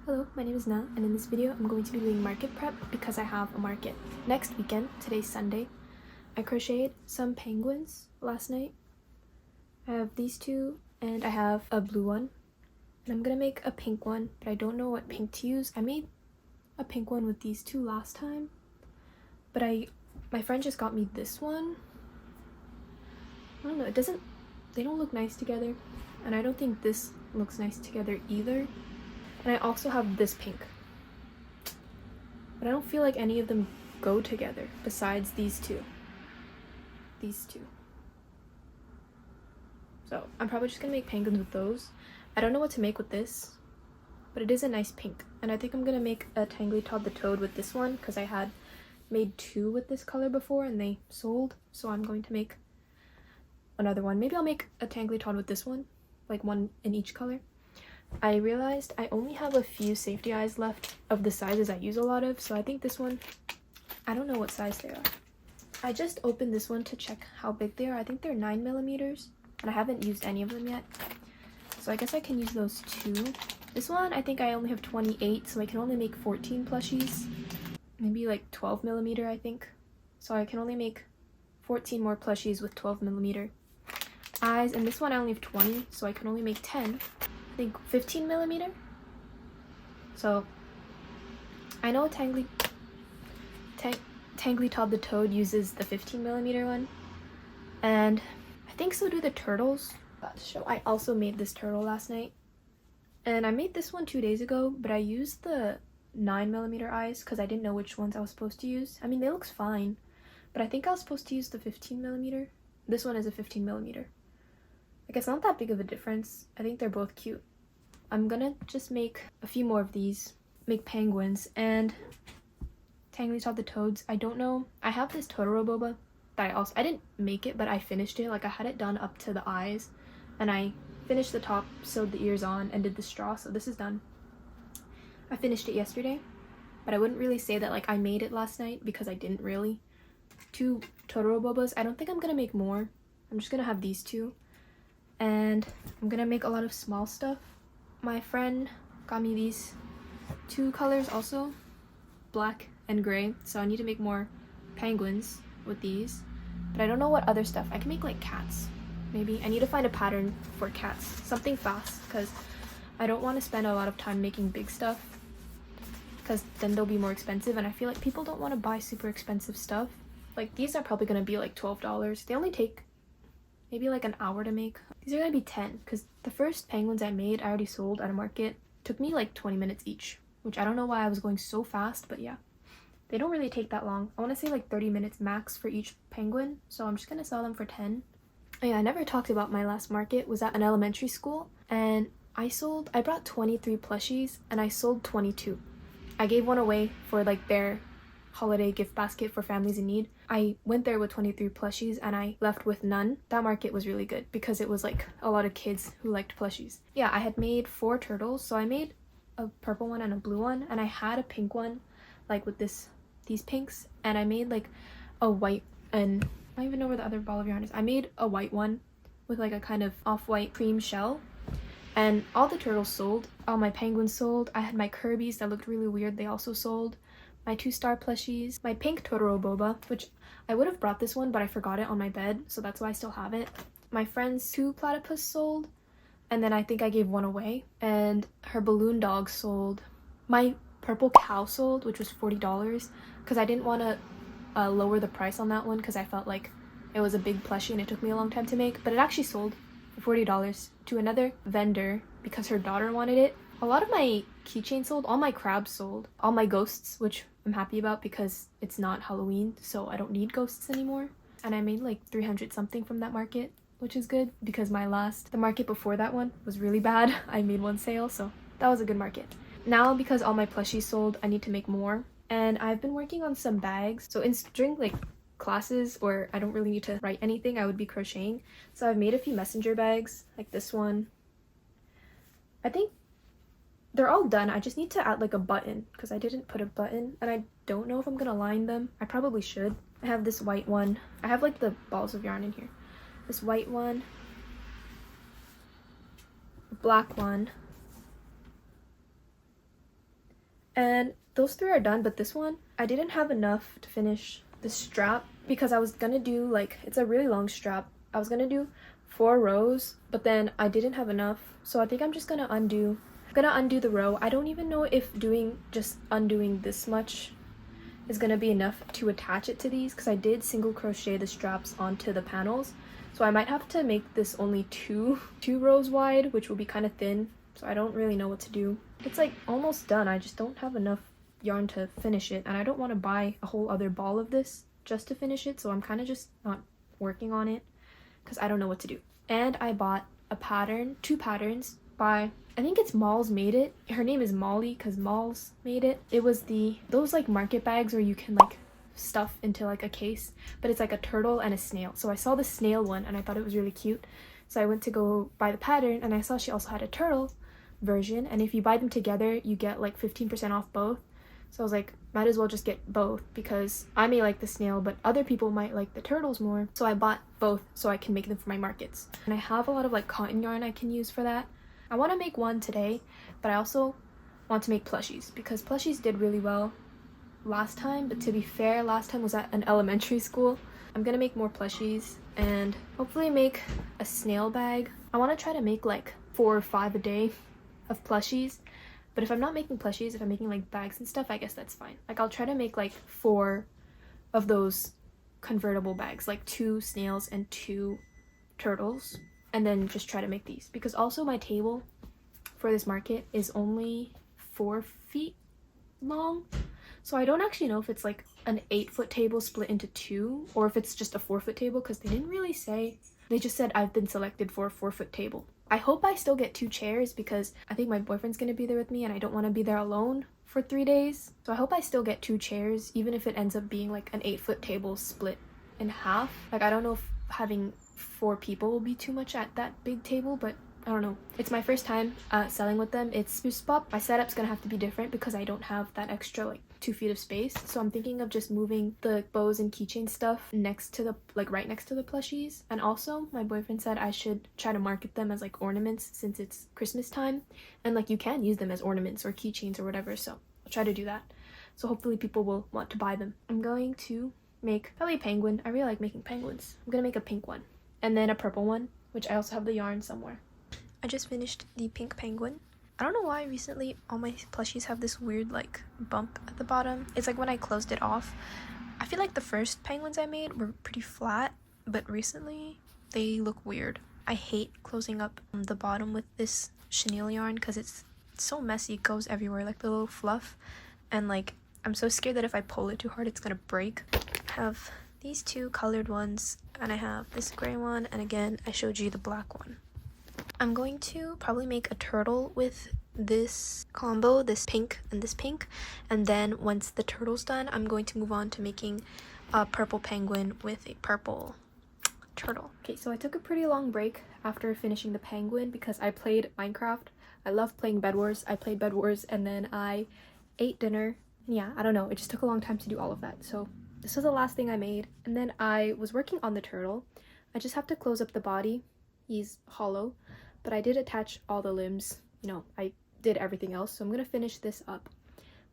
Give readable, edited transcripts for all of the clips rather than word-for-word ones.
Hello, my name is Na, and in this video I'm going to be doing market prep because I have a market next weekend. Today's Sunday. I crocheted some penguins last night. I have these two and I have a blue one. And I'm gonna make a pink one, but I don't know what pink to use. I made a pink one with these two last time, but my friend just got me this one. I don't know, they don't look nice together, and I don't think this looks nice together either. And I also have this pink, but I don't feel like any of them go together besides these two. So I'm probably just gonna make penguins with those. I don't know what to make with this, but it is a nice pink. And I think I'm gonna make a Tangly Todd the Toad with this one because I had made two with this color before and they sold. So I'm going to make another one. Maybe I'll make a Tangly Todd with this one, like one in each color. I realized I only have a few safety eyes left of the sizes I use a lot of, so I think this one, I don't know what size they are. I just opened this one to check how big they are. I think they're 9mm, and I haven't used any of them yet. So I guess I can use those two. This one, I think I only have 28, so I can only make 14 plushies. Maybe like 12mm, I think. So I can only make 14 more plushies with 12mm eyes, and this one I only have 20, so I can only make 10. I think 15mm. So I know Tangly Todd the Toad uses the 15mm one, and I think so do the turtles. So I also made this turtle last night, and I made this one 2 days ago, but I used the 9mm eyes because I didn't know which ones I was supposed to use. I mean, they look fine, but I think I was supposed to use the 15mm. This one is a 15mm. Like, it's not that big of a difference. I think they're both cute. I'm gonna just make a few more of these, make penguins, and Tangly Todd the Toads. I don't know. I have this Totoro boba that I didn't make it, but I finished it. Like, I had it done up to the eyes, and I finished the top, sewed the ears on, and did the straw, so this is done. I finished it yesterday, but I wouldn't really say that, like, I made it last night because I didn't really. 2 Totoro bobas. I don't think I'm gonna make more. I'm just gonna have these two. And I'm gonna make a lot of small stuff. My friend got me these 2 colors also, black and gray, so I need to make more penguins with these, but I don't know what other stuff. I can make like cats, maybe. I need to find a pattern for cats, something fast, because I don't want to spend a lot of time making big stuff because then they'll be more expensive, and I feel like people don't want to buy super expensive stuff. Like, these are probably gonna be like $12. They only take maybe like an hour to make. These are gonna be 10 because the first penguins I made I already sold at a market. It took me like 20 minutes each, which I don't know why I was going so fast, but yeah. They don't really take that long. I want to say like 30 minutes max for each penguin, so I'm just gonna sell them for 10. Oh yeah, I never talked about my last market. Was at an elementary school, and I brought 23 plushies and I sold 22. I gave one away for like their holiday gift basket for families in need. I went there with 23 plushies and I left with none. That market was really good because it was like a lot of kids who liked plushies. Yeah, I had made 4 turtles, so I made a purple one and a blue one, and I had a pink one like with these pinks, and I made like a white, and I don't even know where the other ball of yarn is. I made a white one with like a kind of off-white cream shell, and all the turtles sold. All my penguins sold. I had my Kirby's that looked really weird. They also sold. My 2-star plushies, my pink Totoro boba, which I would have brought this one, but I forgot it on my bed, so that's why I still have it. My friend's 2 platypus sold, and then I think I gave one away, and her balloon dog sold. My purple cow sold, which was $40, because I didn't want to lower the price on that one because I felt like it was a big plushie and it took me a long time to make, but it actually sold for $40 to another vendor because her daughter wanted it. A lot of my keychains sold, all my crabs sold, all my ghosts, which I'm happy about because it's not Halloween, so I don't need ghosts anymore. And I made like 300 something from that market, which is good because the market before that one was really bad. I made one sale, so that was a good market. Now, because all my plushies sold, I need to make more. And I've been working on some bags. So during like classes where I don't really need to write anything, I would be crocheting. So I've made a few messenger bags, like this one. I think they're all done. I just need to add like a button because I didn't put a button, and I don't know if I'm gonna line them. I probably should. I have this white one. I have like the balls of yarn in here. This white one, a black one, And those 3 are done, but this one, I didn't have enough to finish the strap because I was gonna do like, it's a really long strap. I was gonna do 4 rows, but then I didn't have enough. So I think I'm just gonna undo the row. I don't even know if just undoing this much is gonna be enough to attach it to these, because I did single crochet the straps onto the panels. So I might have to make this only two rows wide, which will be kind of thin. So I don't really know what to do. It's like almost done. I just don't have enough yarn to finish it, and I don't want to buy a whole other ball of this just to finish it, so I'm kind of just not working on it because I don't know what to do. And I bought a pattern, 2 patterns by, I think it's Malls made it. Her name is Molly because Malls made it. It was those like market bags where you can like stuff into like a case, but it's like a turtle and a snail. So I saw the snail one and I thought it was really cute, so I went to go buy the pattern, and I saw she also had a turtle version, and if you buy them together you get like 15% off both. So I was like, might as well just get both because I may like the snail but other people might like the turtles more. So I bought both so I can make them for my markets. And I have a lot of like cotton yarn I can use for that. I want to make one today, but I also want to make plushies because plushies did really well last time. But to be fair, last time was at an elementary school. I'm gonna make more plushies and hopefully make a snail bag. I want to try to make like 4 or 5 a day of plushies. But if I'm not making plushies, if I'm making like bags and stuff, I guess that's fine. Like I'll try to make like 4 of those convertible bags, like 2 snails and 2 turtles, and then just try to make these. Because also my table for this market is only 4 feet long. So I don't actually know if it's like an 8-foot table split into 2 or if it's just a 4-foot table, because they didn't really say. They just said I've been selected for a 4-foot table. I hope I still get 2 chairs because I think my boyfriend's gonna be there with me and I don't want to be there alone for 3 days. So I hope I still get 2 chairs, even if it ends up being like an 8-foot table split in half. Like I don't know if having 4 people will be too much at that big table, but I don't know. It's my first time selling with them. It's Spruce Pop. My setup's gonna have to be different because I don't have that extra like 2 feet of space. So I'm thinking of just moving the bows and keychain stuff next to the right next to the plushies. And also my boyfriend said I should try to market them as like ornaments since it's Christmas time, and like you can use them as ornaments or keychains or whatever. So I'll try to do that. So hopefully people will want to buy them. I'm going to make probably a penguin. I really like making penguins. I'm gonna make a pink one and then a purple one, which I also have the yarn somewhere. I just finished the pink penguin. I don't know why recently all my plushies have this weird like bump at the bottom. It's like when I closed it off. I feel like the first penguins I made were pretty flat, but recently they look weird. I hate closing up the bottom with this chenille yarn because it's so messy. It goes everywhere, like the little fluff, and like I'm so scared that if I pull it too hard it's gonna break. I have these 2 colored ones and I have this gray one, and again I showed you the black one. I'm going to probably make a turtle with this combo, this pink and this pink, and then once the turtle's done I'm going to move on to making a purple penguin with a purple turtle. Okay, so I took a pretty long break after finishing the penguin because I played Minecraft. I love playing Bed Wars. I played Bed Wars and then I ate dinner. Yeah, I don't know, it just took a long time to do all of that. So this was the last thing I made, and then I was working on the turtle. I just have to close up the body. He's hollow, but I did attach all the limbs. You know, I did everything else, so I'm gonna finish this up.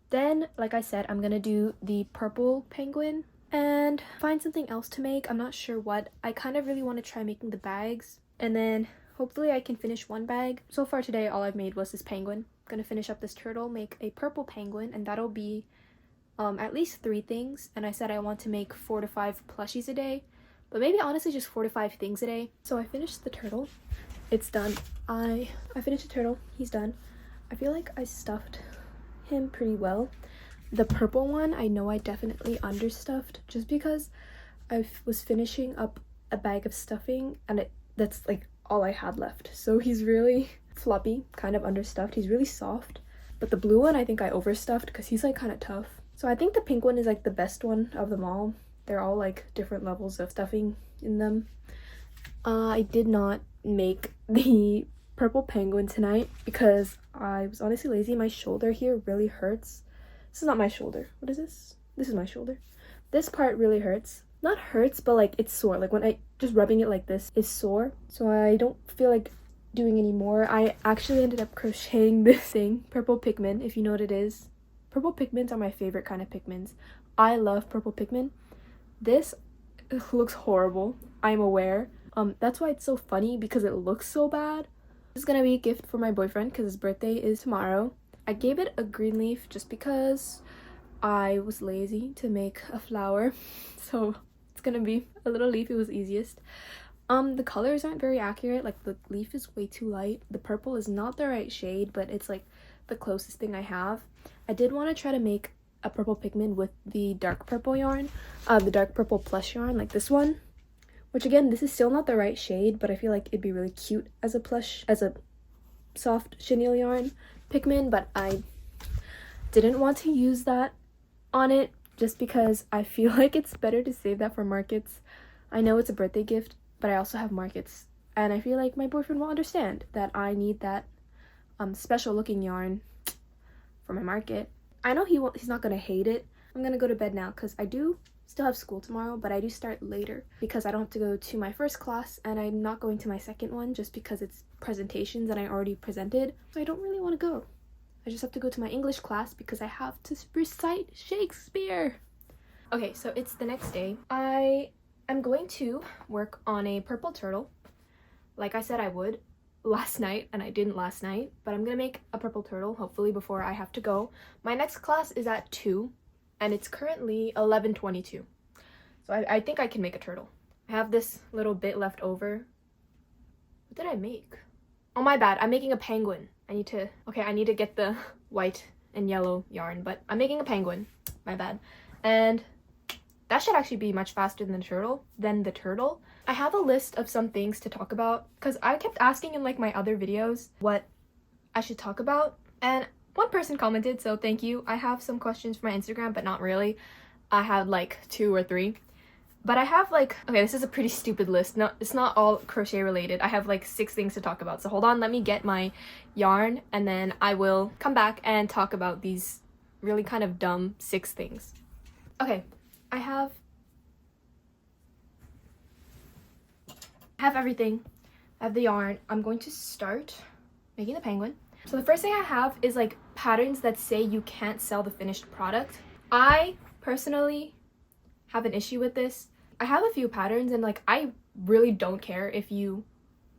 Then, like I said, I'm gonna do the purple penguin and find something else to make. I'm not sure what. I kind of really want to try making the bags, and then hopefully I can finish one bag. So far today all I've made was this penguin. I'm gonna finish up this turtle, make a purple penguin, and that'll be at least 3 things. And I said I want to make 4 to 5 plushies a day, but maybe honestly just 4 to 5 things a day. So I finished the turtle. It's done. I finished the turtle. He's done. I feel like I stuffed him pretty well. The purple one, I know I definitely understuffed just because I was finishing up a bag of stuffing and that's like all I had left. So he's really floppy, kind of understuffed. He's really soft. But the blue one I think I overstuffed because he's like kind of tough. So I think the pink one is like the best one of them all. They're all like different levels of stuffing in them. I did not make the purple penguin tonight because I was honestly lazy. My shoulder here really hurts. This is not my shoulder. What is this? This is my shoulder. This part really hurts. Not hurts, but like it's sore. Like when I just rubbing it like this is sore. So I don't feel like doing any more. I actually ended up crocheting this thing, purple pigment, if you know what it is. Purple pigments are my favorite kind of pigments. I love purple pigment. This looks horrible, I'm aware. That's why it's so funny, because it looks so bad. This is gonna be a gift for my boyfriend because his birthday is tomorrow. I gave it a green leaf just because I was lazy to make a flower. So it's gonna be a little leaf, it was easiest. The colors aren't very accurate, like the leaf is way too light. The purple is not the right shade, but it's like the closest thing I have. I did want to try to make a purple pigment with the dark purple yarn, the dark purple plush yarn, like this one. Which again, this is still not the right shade, but I feel like it'd be really cute as a plush, as a soft chenille yarn pigment, but I didn't want to use that on it just because I feel like it's better to save that for markets. I know it's a birthday gift, but I also have markets, and I feel like my boyfriend will understand that I need that special looking yarn for my market. I know he's not gonna hate it. I'm gonna go to bed now because I do still have school tomorrow, but I do start later because I don't have to go to my first class, and I'm not going to my second one just because it's presentations and I already presented, so I don't really want to go. I just have to go to my English class because I have to recite Shakespeare. Okay, so it's the next day. I'm going to work on a purple turtle, like I said I would last night, and I didn't last night, but I'm gonna make a purple turtle hopefully before I have to go. My next class is at 2, and it's currently 11:22, so I think I can make a turtle. I have this little bit left over. What did I make? Oh, my bad, I'm making a penguin. I need to get the white and yellow yarn, but I'm making a penguin, my bad. And that should actually be much faster than the turtle. I have a list of some things to talk about because I kept asking in like my other videos what I should talk about, and one person commented, so thank you. I have some questions for my Instagram, but not really. I had like 2 or 3. But I have like, okay, this is a pretty stupid list. No, it's not all crochet related. I have like 6 things to talk about. So hold on, let me get my yarn, and then I will come back and talk about these really kind of dumb 6 things. Okay, I have everything. I have the yarn. I'm going to start making the penguin. So the first thing I have is like patterns that say you can't sell the finished product. I personally have an issue with this. I have a few patterns, and like I really don't care if you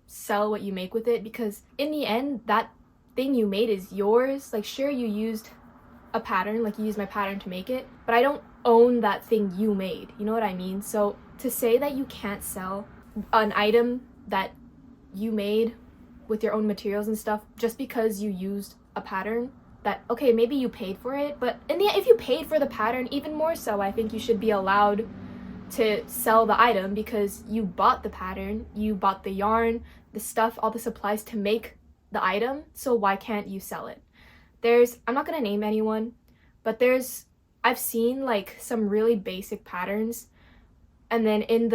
sell what you make with it, because in the end that thing you made is yours. Like sure, you used a pattern, like you used my pattern to make it, but I don't own that thing you made, you know what I mean? So to say that you can't sell an item that you made with your own materials and stuff just because you used a pattern that, okay, maybe you paid for it, but in the end, if you paid for the pattern, even more so, I think you should be allowed to sell the item because you bought the pattern, you bought the yarn, the stuff, all the supplies to make the item, so why can't you sell it? I'm not gonna name anyone, but I've seen like some really basic patterns, and then in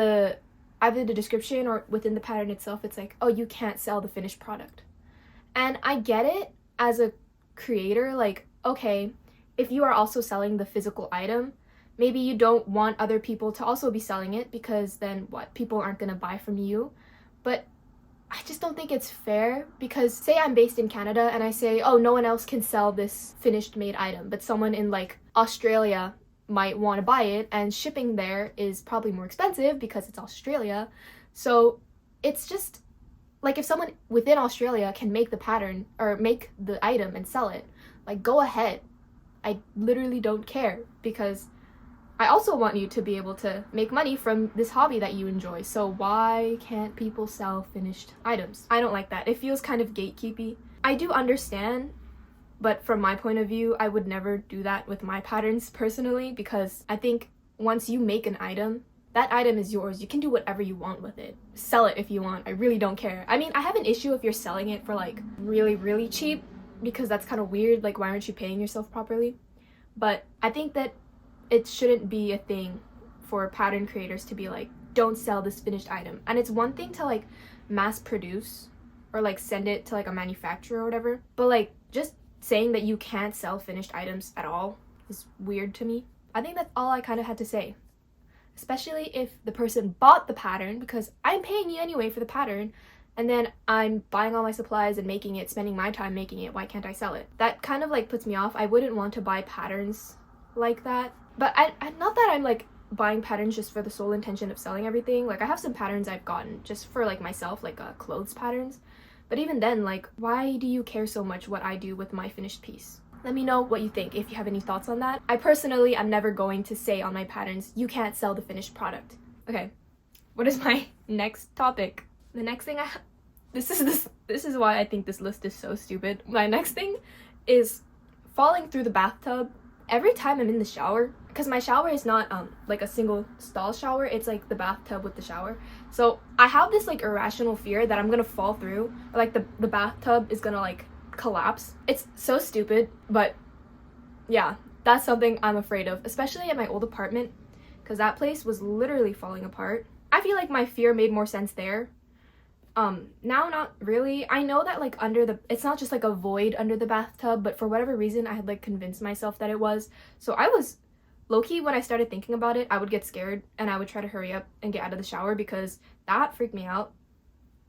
either the description or within the pattern itself, it's like, oh, you can't sell the finished product. And I get it as a creator, like, okay, if you are also selling the physical item, maybe you don't want other people to also be selling it because then what? People aren't gonna buy from you. But I just don't think it's fair, because say I'm based in Canada and I say, oh, no one else can sell this finished made item, but someone in like Australia might want to buy it, and shipping there is probably more expensive because it's Australia. So it's just like, if someone within Australia can make the pattern or make the item and sell it, like go ahead. I literally don't care, because I also want you to be able to make money from this hobby that you enjoy. So why can't people sell finished items? I don't like that. It feels kind of gatekeepy. I do understand, but from my point of view, I would never do that with my patterns personally, because I think once you make an item, that item is yours. You can do whatever you want with it. Sell it if you want. I really don't care. I mean, I have an issue if you're selling it for like really, really cheap, because that's kind of weird. Like, why aren't you paying yourself properly? But I think that it shouldn't be a thing for pattern creators to be like, don't sell this finished item. And it's one thing to like mass produce or like send it to like a manufacturer or whatever, but like just saying that you can't sell finished items at all is weird to me. I think that's all I kind of had to say, especially if the person bought the pattern, because I'm paying you anyway for the pattern, and then I'm buying all my supplies and making it, spending my time making it. Why can't I sell it? That kind of like puts me off. I wouldn't want to buy patterns like that. But I not that I'm like buying patterns just for the sole intention of selling everything. Like I have some patterns I've gotten just for like myself, like clothes patterns. But even then, like, why do you care so much what I do with my finished piece? Let me know what you think if you have any thoughts on that. I personally am never going to say on my patterns, you can't sell the finished product. Okay, what is my next topic? The next thing this is why I think this list is so stupid. My next thing is falling through the bathtub every time I'm in the shower, because my shower is not like a single stall shower, it's like the bathtub with the shower. So I have this like irrational fear that I'm gonna fall through, or like the bathtub is gonna like collapse. It's so stupid, but yeah, that's something I'm afraid of, especially at my old apartment, because that place was literally falling apart. I feel like my fear made more sense there. Now not really. I know that like it's not just like a void under the bathtub, but for whatever reason I had like convinced myself that it was. So I was low-key, when I started thinking about it, I would get scared and I would try to hurry up and get out of the shower because that freaked me out.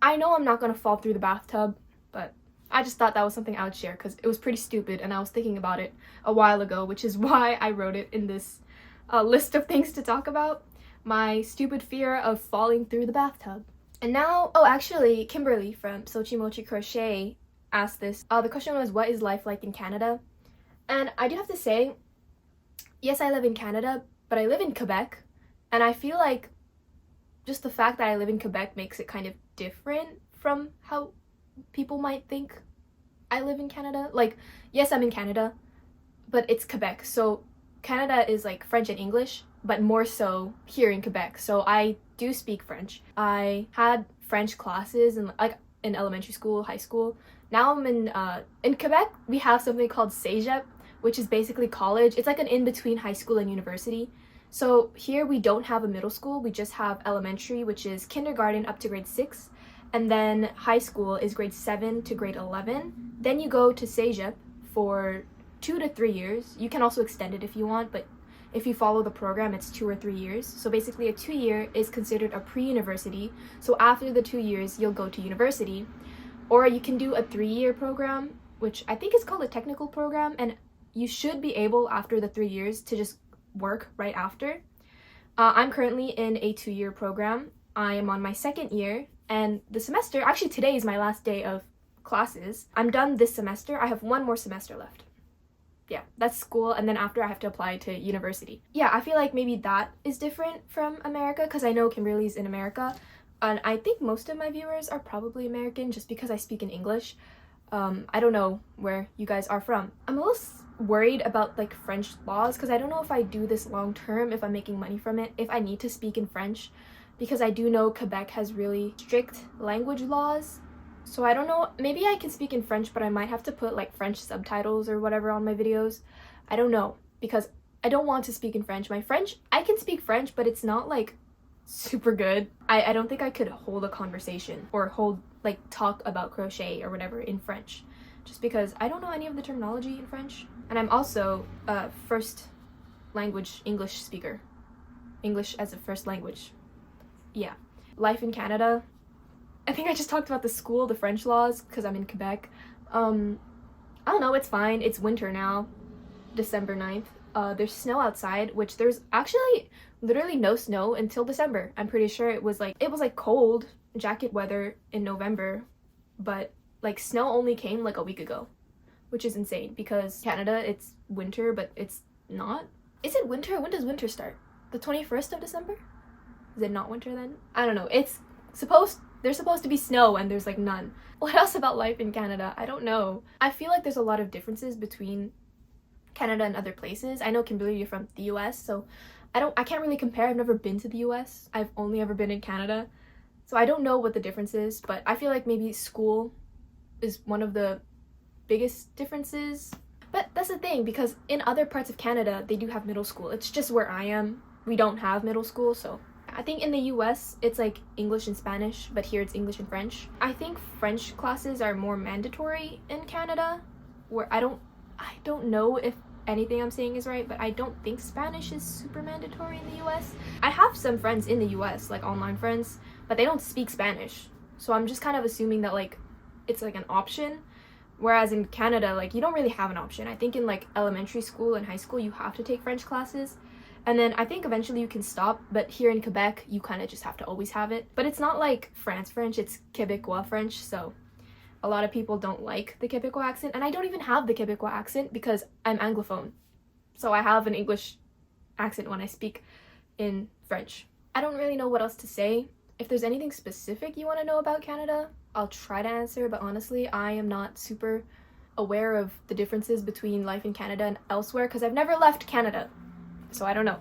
I know I'm not gonna fall through the bathtub, but I just thought that was something I would share because it was pretty stupid and I was thinking about it a while ago, which is why I wrote it in this list of things to talk about. My stupid fear of falling through the bathtub. And now, oh, actually, Kimberly from Sochi Mochi Crochet asked this. The question was, what is life like in Canada? And I do have to say, yes, I live in Canada, but I live in Quebec. And I feel like just the fact that I live in Quebec makes it kind of different from how people might think I live in Canada. Like, yes, I'm in Canada, but it's Quebec. So Canada is like French and English, but more so here in Quebec. So I do speak French. I had French classes in elementary school, high school. Now I'm in Quebec, we have something called Cégep, which is basically college. It's like an in-between high school and university. So here we don't have a middle school, we just have elementary, which is kindergarten up to grade 6. And then high school is grade 7 to grade 11. Then you go to Cégep for 2 to 3 years. You can also extend it if you want, but if you follow the program, it's 2 or 3 years. So basically a 2-year is considered a pre-university. So after the 2 years, you'll go to university. Or you can do a 3-year program, which I think is called a technical program, and you should be able, after the 3 years, to just work right after. I'm currently in a 2-year program. I am on my 2nd year, and the semester, actually today is my last day of classes. I'm done this semester. I have 1 more semester left. Yeah, that's school, and then after I have to apply to university. Yeah, I feel like maybe that is different from America, because I know Kimberly's in America, and I think most of my viewers are probably American just because I speak in English. I don't know where you guys are from. I'm a little worried about like French laws, because I don't know if I do this long term, if I'm making money from it, if I need to speak in French, because I do know Quebec has really strict language laws. So I don't know, maybe I can speak in French, but I might have to put like French subtitles or whatever on my videos. I don't know, because I don't want to speak in French. I can speak French, but it's not like super good. I don't think I could hold a conversation or talk about crochet or whatever in French, just because I don't know any of the terminology in French. And I'm also a first language English speaker. English as a first language. Yeah. Life in Canada. I think I just talked about the school, the French laws, because I'm in Quebec. I don't know, it's fine. It's winter now, December 9th. There's snow outside, which there's actually literally no snow until December. I'm pretty sure it was like cold, jacket weather in November, but like snow only came like a week ago, which is insane because Canada, it's winter, but it's not. Is it winter? When does winter start? The 21st of December? Is it not winter then? I don't know. There's supposed to be snow and there's like none. What else about life in Canada? I don't know. I feel like there's a lot of differences between Canada and other places. I know Kimberly, you're from the US, so I can't really compare. I've never been to the US. I've only ever been in Canada. So I don't know what the difference is, but I feel like maybe school is one of the biggest differences. But that's the thing, because in other parts of Canada, they do have middle school. It's just where I am, we don't have middle school, so I think in the US, it's like English and Spanish, but here it's English and French. I think French classes are more mandatory in Canada, where I don't know if anything I'm saying is right, but I don't think Spanish is super mandatory in the US. I have some friends in the US, like online friends, but they don't speak Spanish. So I'm just kind of assuming that like it's like an option, whereas in Canada, like, you don't really have an option. I think in like elementary school and high school you have to take French classes, and then I think eventually you can stop, but here in Quebec you kind of just have to always have it. But it's not like France French, it's Quebecois French, so a lot of people don't like the Quebecois accent, and I don't even have the Quebecois accent because I'm Anglophone. So I have an English accent when I speak in French. I don't really know what else to say. If there's anything specific you want to know about Canada, I'll try to answer, but honestly, I am not super aware of the differences between life in Canada and elsewhere because I've never left Canada, so I don't know.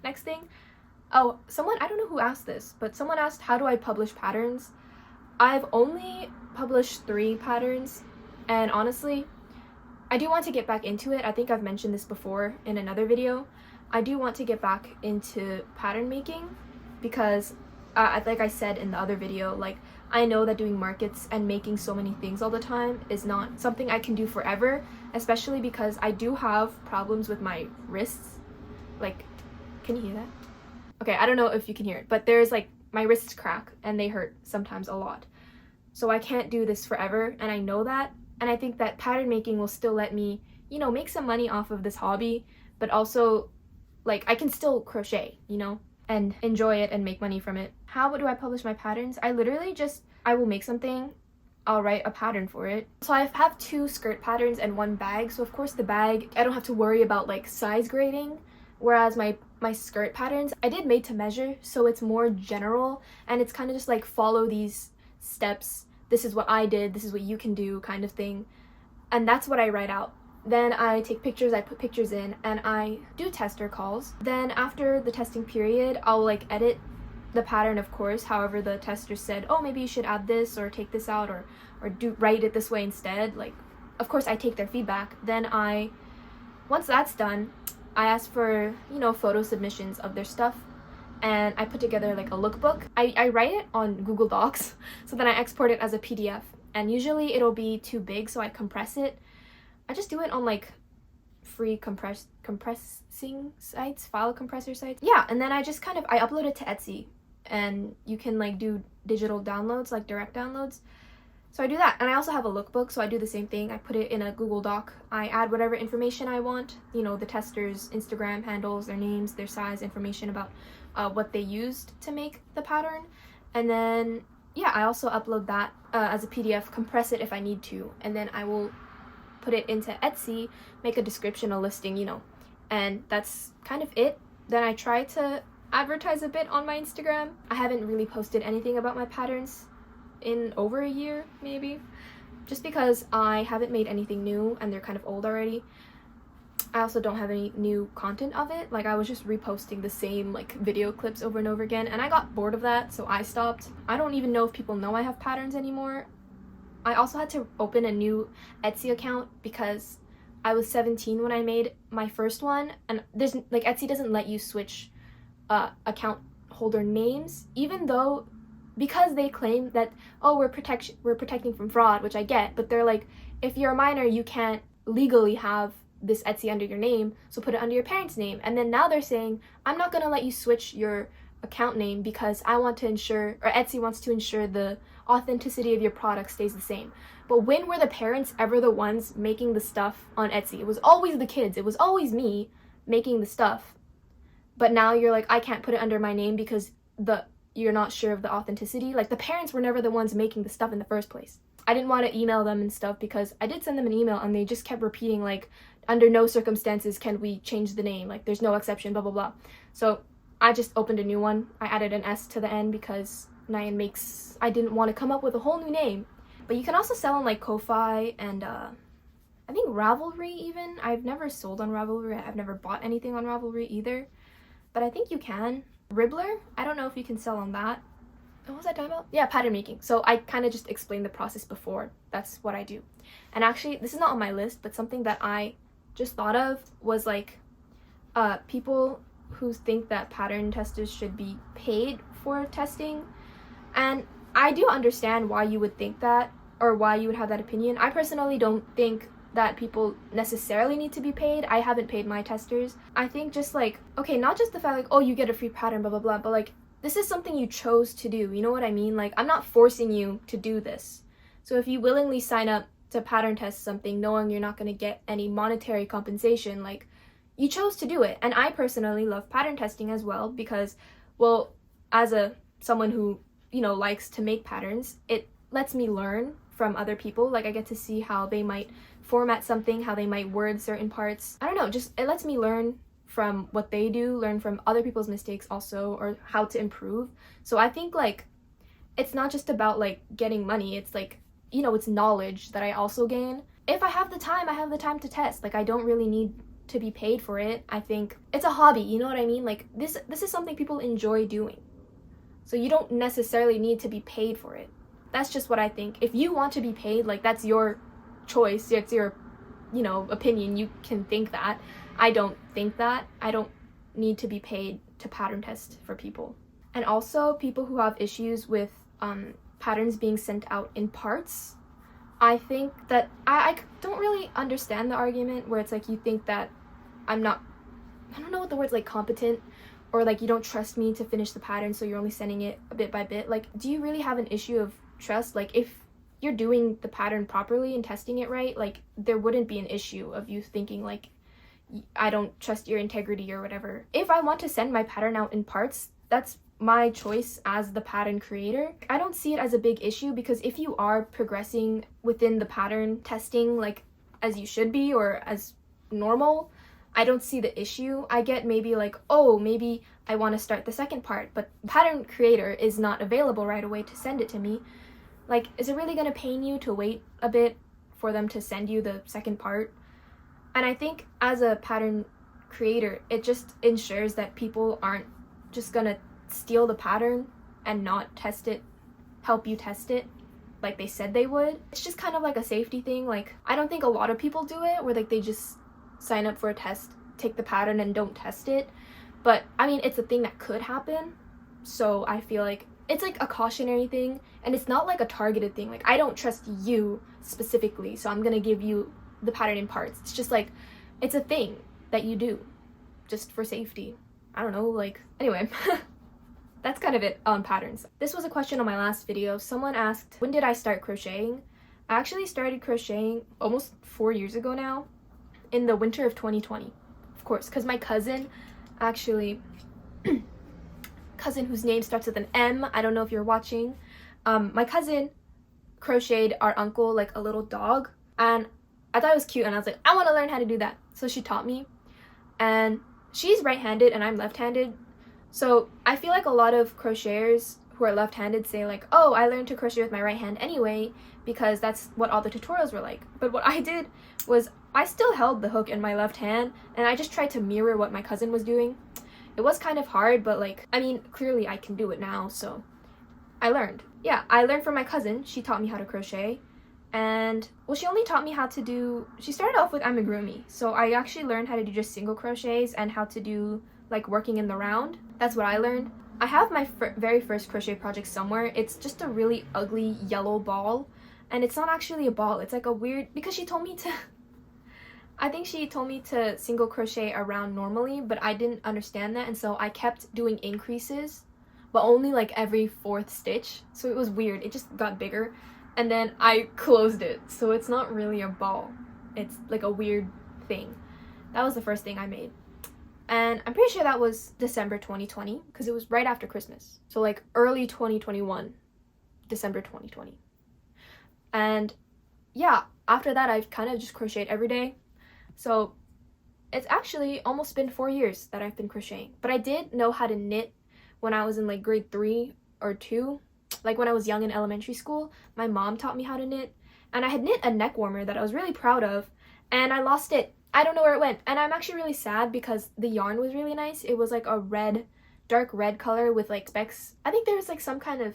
Next thing, oh, someone, I don't know who asked this, but someone asked, how do I publish patterns? I've only published 3 patterns, and honestly, I do want to get back into it. I think I've mentioned this before in another video. I do want to get back into pattern making because like I said in the other video, like, I know that doing markets and making so many things all the time is not something I can do forever, especially because I do have problems with my wrists. Like, can you hear that? Okay, I don't know if you can hear it, but there's like, my wrists crack and they hurt sometimes a lot. So I can't do this forever, and I know that, and I think that pattern making will still let me, you know, make some money off of this hobby, but also, like, I can still crochet, you know, and enjoy it and make money from it. How do I publish my patterns? I literally just, I will make something, I'll write a pattern for it. So I have 2 skirt patterns and 1 bag, so of course the bag, I don't have to worry about like size grading, whereas my skirt patterns, I did made to measure, so it's more general, and it's kind of just like follow these steps, this is what I did, this is what you can do kind of thing, and that's what I write out. Then I take pictures, I put pictures in, and I do tester calls. Then after the testing period, I'll like edit the pattern, of course, however the tester said, oh, maybe you should add this or take this out or write it this way instead. Like, of course I take their feedback. Then once that's done, I ask for, you know, photo submissions of their stuff, and I put together like a lookbook. I write it on Google Docs, so then I export it as a PDF, and usually it'll be too big, so I compress it. I just do it on like free compressing sites, file compressor sites. Yeah, and then I just kind of, I upload it to Etsy, and you can like do digital downloads, like direct downloads. So I do that, and I also have a lookbook, so I do the same thing. I put it in a Google Doc. I add whatever information I want, you know, the testers' Instagram handles, their names, their size, information about what they used to make the pattern. And then, yeah, I also upload that as a PDF, compress it if I need to, and then I will put it into Etsy, make a description, a listing, you know, and that's kind of it. Then I try to advertise a bit on my Instagram. I haven't really posted anything about my patterns in over a year, maybe, just because I haven't made anything new and they're kind of old already. I also don't have any new content of it. Like, I was just reposting the same like video clips over and over again, and I got bored of that, so I stopped. I don't even know if people know I have patterns anymore. I also had to open a new Etsy account because I was 17 when I made my first one, and there's like, Etsy doesn't let you switch account holder names, even though, because they claim that, oh, we're protecting from fraud, which I get, but they're like, if you're a minor, you can't legally have this Etsy under your name, so put it under your parents' name. And then now they're saying, I'm not gonna let you switch your account name because I want to ensure, or Etsy wants to ensure, the authenticity of your product stays the same. But when were the parents ever the ones making the stuff on Etsy? It was always the kids. It was always me making the stuff. But now you're like, I can't put it under my name because you're not sure of the authenticity. Like, the parents were never the ones making the stuff in the first place. I didn't want to email them and stuff because I did send them an email and they just kept repeating like, under no circumstances can we change the name, like there's no exception, blah blah blah. So I just opened a new one. I added an S to the end because I didn't want to come up with a whole new name. But you can also sell on like Ko-Fi and I think Ravelry even. I've never sold on Ravelry. I've never bought anything on Ravelry either, but I think you can. Ribbler, I don't know if you can sell on that. What was I talking about? Yeah, pattern making. So I kind of just explained the process before. That's what I do. And actually, this is not on my list, but something that I just thought of was like people who think that pattern testers should be paid for testing. And I do understand why you would think that, or why you would have that opinion. I personally don't think that people necessarily need to be paid. I haven't paid my testers. I think just like, okay, not just the fact like, oh, you get a free pattern, blah blah blah, but like, this is something you chose to do, you know what I mean? Like, I'm not forcing you to do this. So if you willingly sign up to pattern test something knowing you're not going to get any monetary compensation, like, you chose to do it. And I personally love pattern testing as well because, well, as someone who, you know, likes to make patterns, it lets me learn from other people. Like, I get to see how they might format something, how they might word certain parts. I don't know, just it lets me learn from what they do, learn from other people's mistakes also, or how to improve. So I think, like, it's not just about, like, getting money. It's like, you know, it's knowledge that I also gain. If I have the time, I have the time to test. Like, I don't really need to be paid for it. I think it's a hobby, you know what I mean? Like, this is something people enjoy doing. So you don't necessarily need to be paid for it. That's just what I think. If you want to be paid, like, that's your choice. It's your, you know, opinion. You can think that. I don't think that. I don't need to be paid to pattern test for people. And also, people who have issues with patterns being sent out in parts, I think that I don't really understand the argument where it's like you think that I don't know what the word's, like, competent, or like you don't trust me to finish the pattern, so you're only sending it bit by bit. Like, do you really have an issue of trust? Like, if you're doing the pattern properly and testing it right, like, there wouldn't be an issue of you thinking, like, I don't trust your integrity or whatever. If I want to send my pattern out in parts, that's my choice as the pattern creator. I don't see it as a big issue because if you are progressing within the pattern testing, like, as you should be or as normal, I don't see the issue. I get maybe like, oh, maybe I want to start the second part, but pattern creator is not available right away to send it to me. Like, is it really going to pain you to wait a bit for them to send you the second part? And I think as a pattern creator, it just ensures that people aren't just going to steal the pattern and not test it, help you test it like they said they would. It's just kind of like a safety thing. Like, I don't think a lot of people do it where, like, they just sign up for a test, take the pattern, and don't test it. But I mean, it's a thing that could happen, so I feel like it's like a cautionary thing, and it's not like a targeted thing. Like, I don't trust you specifically, so I'm gonna give you the pattern in parts. It's just like, it's a thing that you do just for safety. I don't know, like, anyway. That's kind of it on patterns. This was a question on my last video. Someone asked, when did I start crocheting? I actually started crocheting almost 4 years ago now, in the winter of 2020, of course, because my cousin, actually, cousin whose name starts with an M, I don't know if you're watching, my cousin crocheted our uncle, like, a little dog, and I thought it was cute, and I was like, I want to learn how to do that. So she taught me, and she's right-handed and I'm left-handed, so I feel like a lot of crocheters who are left-handed say, like, oh, I learned to crochet with my right hand anyway, because that's what all the tutorials were like. But what I did was I still held the hook in my left hand, and I just tried to mirror what my cousin was doing. It was kind of hard, but, like, I mean, clearly I can do it now, so I learned. Yeah, I learned from my cousin. She taught me how to crochet, and, well, she only taught me how to do, she started off with amigurumi, so I actually learned how to do just single crochets and how to do, like, working in the round. That's what I learned. I have my very first crochet project somewhere. It's just a really ugly yellow ball, and it's not actually a ball. It's like a weird, because she told me to, I think she told me to single crochet around normally, but I didn't understand that, and so I kept doing increases, but only like every fourth stitch, so it was weird. It just got bigger, and then I closed it, so it's not really a ball. It's like a weird thing. That was the first thing I made. And I'm pretty sure that was December 2020, because it was right after Christmas. So like early 2021, December 2020. And yeah, after that I've kind of just crocheted every day. So it's actually almost been 4 years that I've been crocheting. But I did know how to knit when I was in like grade 3 or 2. Like when I was young in elementary school, my mom taught me how to knit. And I had knit a neck warmer that I was really proud of, and I lost it. I don't know where it went, and I'm actually really sad because the yarn was really nice. It was like a red, dark red color with like specks. I think there was like some kind of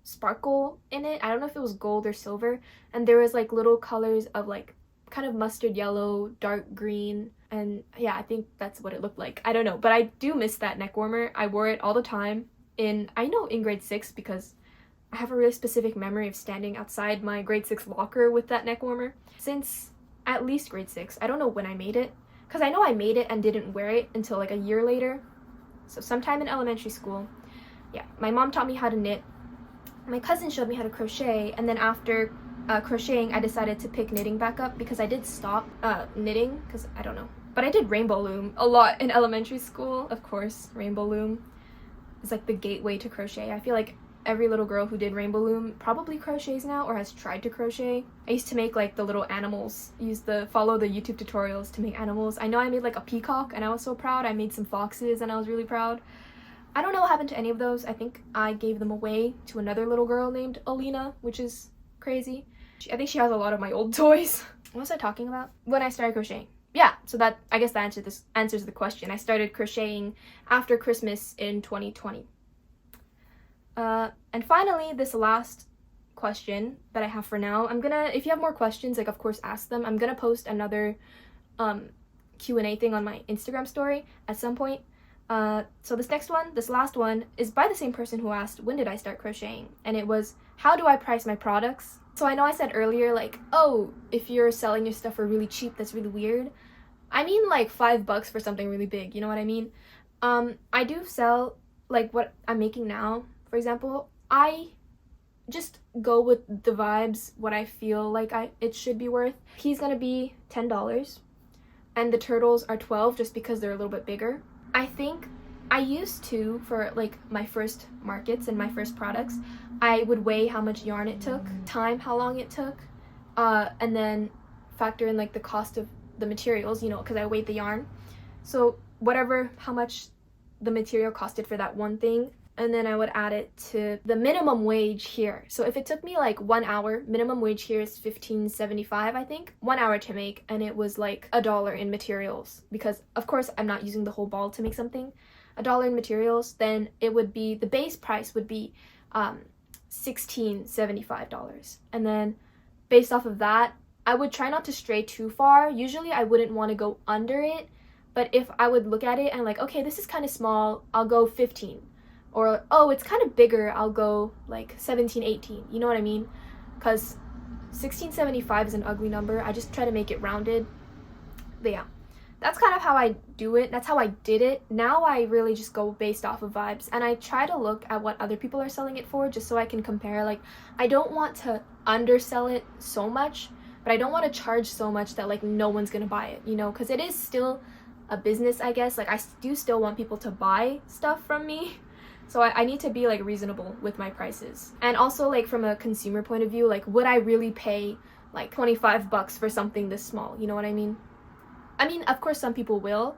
sparkle in it. I don't know if it was gold or silver, and there was like little colors of like kind of mustard yellow, dark green, and yeah, I think that's what it looked like. I don't know, but I do miss that neck warmer. I wore it all the time in grade 6, because I have a really specific memory of standing outside my grade 6 locker with that neck warmer since at least grade 6. I don't know when I made it, because I know I made it and didn't wear it until like a year later, so sometime in elementary school. yeah, my mom taught me how to knit. My cousin showed me how to crochet, and then after crocheting, I decided to pick knitting back up because I did stop knitting because I don't know. But I did rainbow loom a lot in elementary school. Of course, rainbow loom is like the gateway to crochet. I feel like every little girl who did rainbow loom probably crochets now or has tried to crochet. I used to make like the little animals, follow the YouTube tutorials to make animals. I know I made like a peacock and I was so proud. I made some foxes and I was really proud. I don't know what happened to any of those. I think I gave them away to another little girl named Alina, which is crazy. I think she has a lot of my old toys. What was I talking about? When I started crocheting. Yeah, so that, I guess that answers the question. I started crocheting after Christmas in 2020. And finally, this last question that I have for now, if you have more questions, like of course ask them. I'm gonna post another Q&A thing on my Instagram story at some point. So this last one is by the same person who asked, when did I start crocheting? And it was, how do I price my products? So I know I said earlier, like, oh, if you're selling your stuff for really cheap, that's really weird. I mean like $5 for something really big, you know what I mean? I do sell, like what I'm making now, for example, I just go with the vibes, what I feel like it should be worth. He's gonna be $10, and the turtles are $12 just because they're a little bit bigger. I think I used to, for like my first markets and my first products, I would weigh how much yarn it took, time, how long it took, and then factor in like the cost of the materials, you know, because I weighed the yarn. So how much the material costed for that one thing, and then I would add it to the minimum wage here. So if it took me like 1 hour, minimum wage here is $15.75, I think, 1 hour to make, and it was like $1 in materials, because of course I'm not using the whole ball to make something. $1 in materials, then it would be, the base price would be $16.75, and then based off of that, I would try not to stray too far. Usually I wouldn't want to go under it, but if I would look at it and like, okay, this is kind of small, I'll go 15. Or, oh, it's kind of bigger, I'll go like 17, 18. You know what I mean? Because 1675 is an ugly number. I just try to make it rounded. But yeah, that's kind of how I do it. That's how I did it. Now I really just go based off of vibes. And I try to look at what other people are selling it for just so I can compare. Like, I don't want to undersell it so much, but I don't want to charge so much that like no one's gonna buy it, you know? Because it is still a business, I guess. Like, I do still want people to buy stuff from me. So I need to be like reasonable with my prices. And also like from a consumer point of view, like would I really pay like $25 for something this small? You know what I mean? I mean, of course some people will.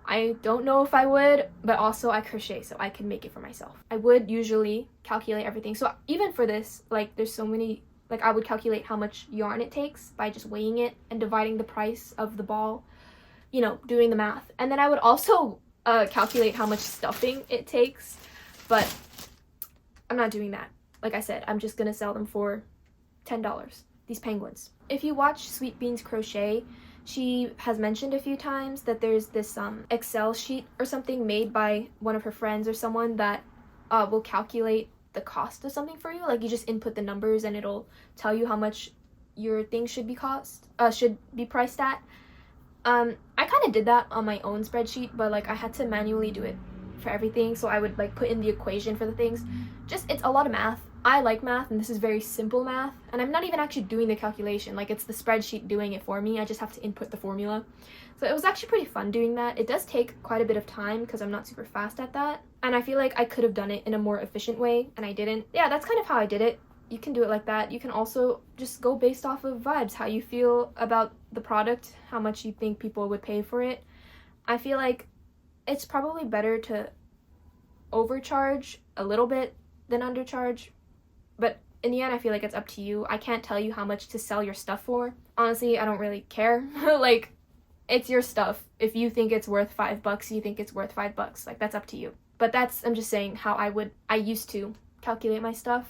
I don't know if I would, but also I crochet, so I can make it for myself. I would usually calculate everything. So even for this, like there's so many, like I would calculate how much yarn it takes by just weighing it and dividing the price of the ball, you know, doing the math. And then I would also calculate how much stuffing it takes. But I'm not doing that. Like I said, I'm just gonna sell them for $10, these penguins. If you watch Sweet Beans Crochet, she has mentioned a few times that there's this Excel sheet or something made by one of her friends or someone that will calculate the cost of something for you. Like you just input the numbers and it'll tell you how much your thing should be priced at. I kind of did that on my own spreadsheet, but like I had to manually do it for everything, so I would like put in the equation for the things. It's a lot of math. I like math, and this is very simple math, and I'm not even actually doing the calculation. Like it's the spreadsheet doing it for me. I just have to input the formula. So it was actually pretty fun doing that. It does take quite a bit of time because I'm not super fast at that, and I feel like I could have done it in a more efficient way, and I didn't. Yeah, that's kind of how I did it. You can do it like that. You can also just go based off of vibes, how you feel about the product, how much you think people would pay for it. I feel like it's probably better to overcharge a little bit than undercharge, but in the end I feel like it's up to you. I can't tell you how much to sell your stuff for. Honestly, I don't really care. Like, it's your stuff. If you think it's worth $5, you think it's worth $5. Like, that's up to you. But I'm just saying how I used to calculate my stuff,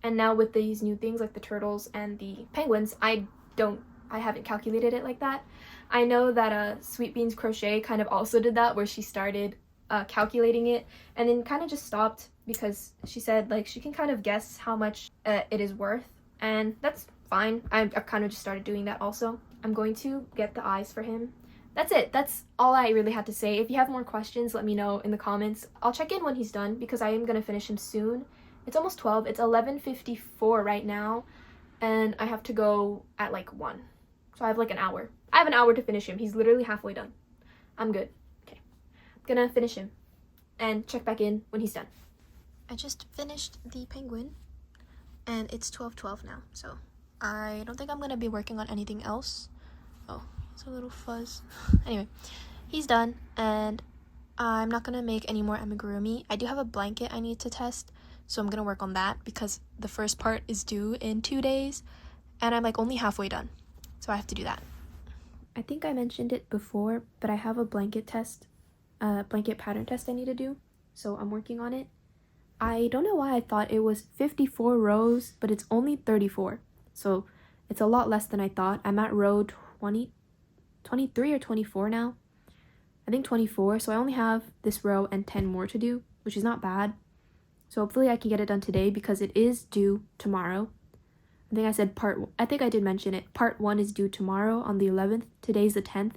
and now with these new things like the turtles and the penguins, I haven't calculated it like that. I know that Sweet Beans Crochet kind of also did that, where she started calculating it and then kind of just stopped because she said like she can kind of guess how much it is worth, and that's fine. I've kind of just started doing that also. I'm going to get the eyes for him that's it. That's all I really had to say. If you have more questions, let me know in the comments. I'll check in when he's done because I am gonna finish him soon. It's almost 12. It's 11:54 right now, and I have to go at like 1. So I have like an hour. I have an hour to finish him. He's literally halfway done. I'm good. Okay. I'm gonna finish him and check back in when he's done. I just finished the penguin and it's 12:12 now. So I don't think I'm gonna be working on anything else. Oh, it's a little fuzz. Anyway, he's done and I'm not gonna make any more amigurumi. I do have a blanket I need to test, so I'm gonna work on that because the first part is due in 2 days and I'm like only halfway done. So I have to do that. I think I mentioned it before, but I have a blanket pattern test I need to do. So I'm working on it. I don't know why I thought it was 54 rows, but it's only 34. So it's a lot less than I thought. I'm at row 23 or 24 now. I think 24. So I only have this row and 10 more to do, which is not bad. So hopefully I can get it done today because it is due tomorrow. I think I did mention it. Part 1 is due tomorrow on the 11th. Today's the 10th.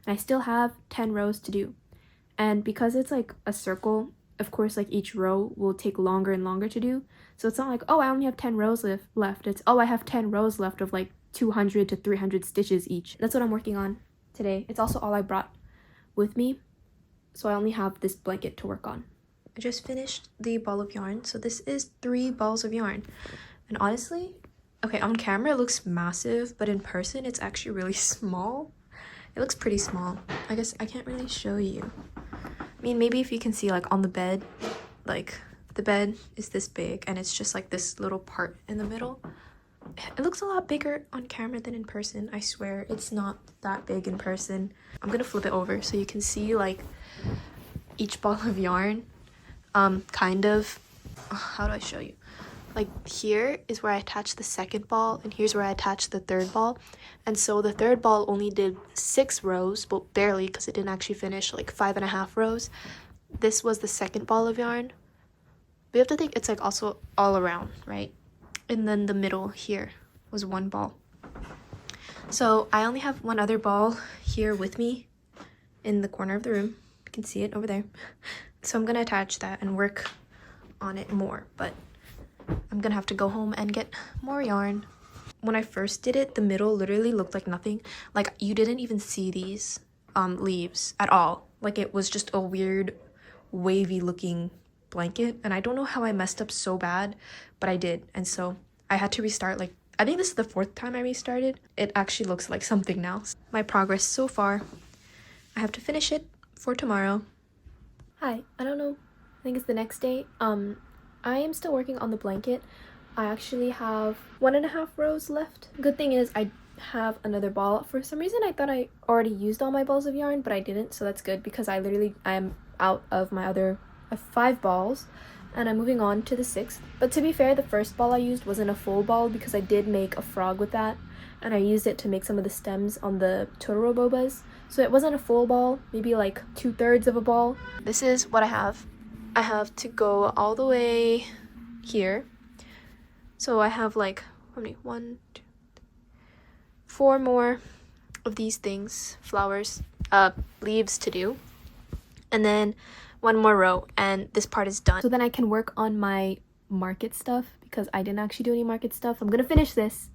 And I still have 10 rows to do. And because it's like a circle, of course, like each row will take longer and longer to do. So it's not like, oh, I only have 10 rows left. It's, oh, I have 10 rows left of like 200 to 300 stitches each. That's what I'm working on today. It's also all I brought with me. So I only have this blanket to work on. I just finished the ball of yarn. So this is 3 balls of yarn. And honestly, okay, on camera it looks massive, but in person it's actually really small. It looks pretty small. I guess I can't really show you. I mean, maybe if you can see like on the bed, like the bed is this big and it's just like this little part in the middle. It looks a lot bigger on camera than in person. I swear it's not that big in person. I'm gonna flip it over so you can see like each ball of yarn. Kind of, how do I show you? Like here is where I attach the second ball and here's where I attach the third ball. And so the third ball only did 6 rows, but barely because it didn't actually finish, like 5.5 rows. This was the second ball of yarn. But you have to think it's like also all around, right? And then the middle here was 1 ball. So I only have 1 other ball here with me in the corner of the room. You can see it over there. So I'm gonna attach that and work on it more, but I'm gonna have to go home and get more yarn. When I first did it, the middle literally looked like nothing. Like you didn't even see these leaves at all. Like it was just a weird wavy looking blanket, and I don't know how I messed up so bad, but I did. And so I had to restart. Like I think this is the 4th time I restarted. It actually looks like something now. My progress so far, I have to finish it for tomorrow. Hi, I don't know, I think it's the next day. I am still working on the blanket. I actually have 1.5 rows left. Good thing is I have another ball. For some reason I thought I already used all my balls of yarn, but I didn't, so that's good because I am out of my other 5 balls and I'm moving on to the 6th. But to be fair, the first ball I used wasn't a full ball because I did make a frog with that and I used it to make some of the stems on the Totoro bobas. So it wasn't a full ball, maybe like 2/3 of a ball. This is what I have. I have to go all the way here. So I have like, how many? 1, 2, 4 more of these things, flowers, leaves to do. And then 1 more row and this part is done. So then I can work on my market stuff because I didn't actually do any market stuff. I'm gonna finish this.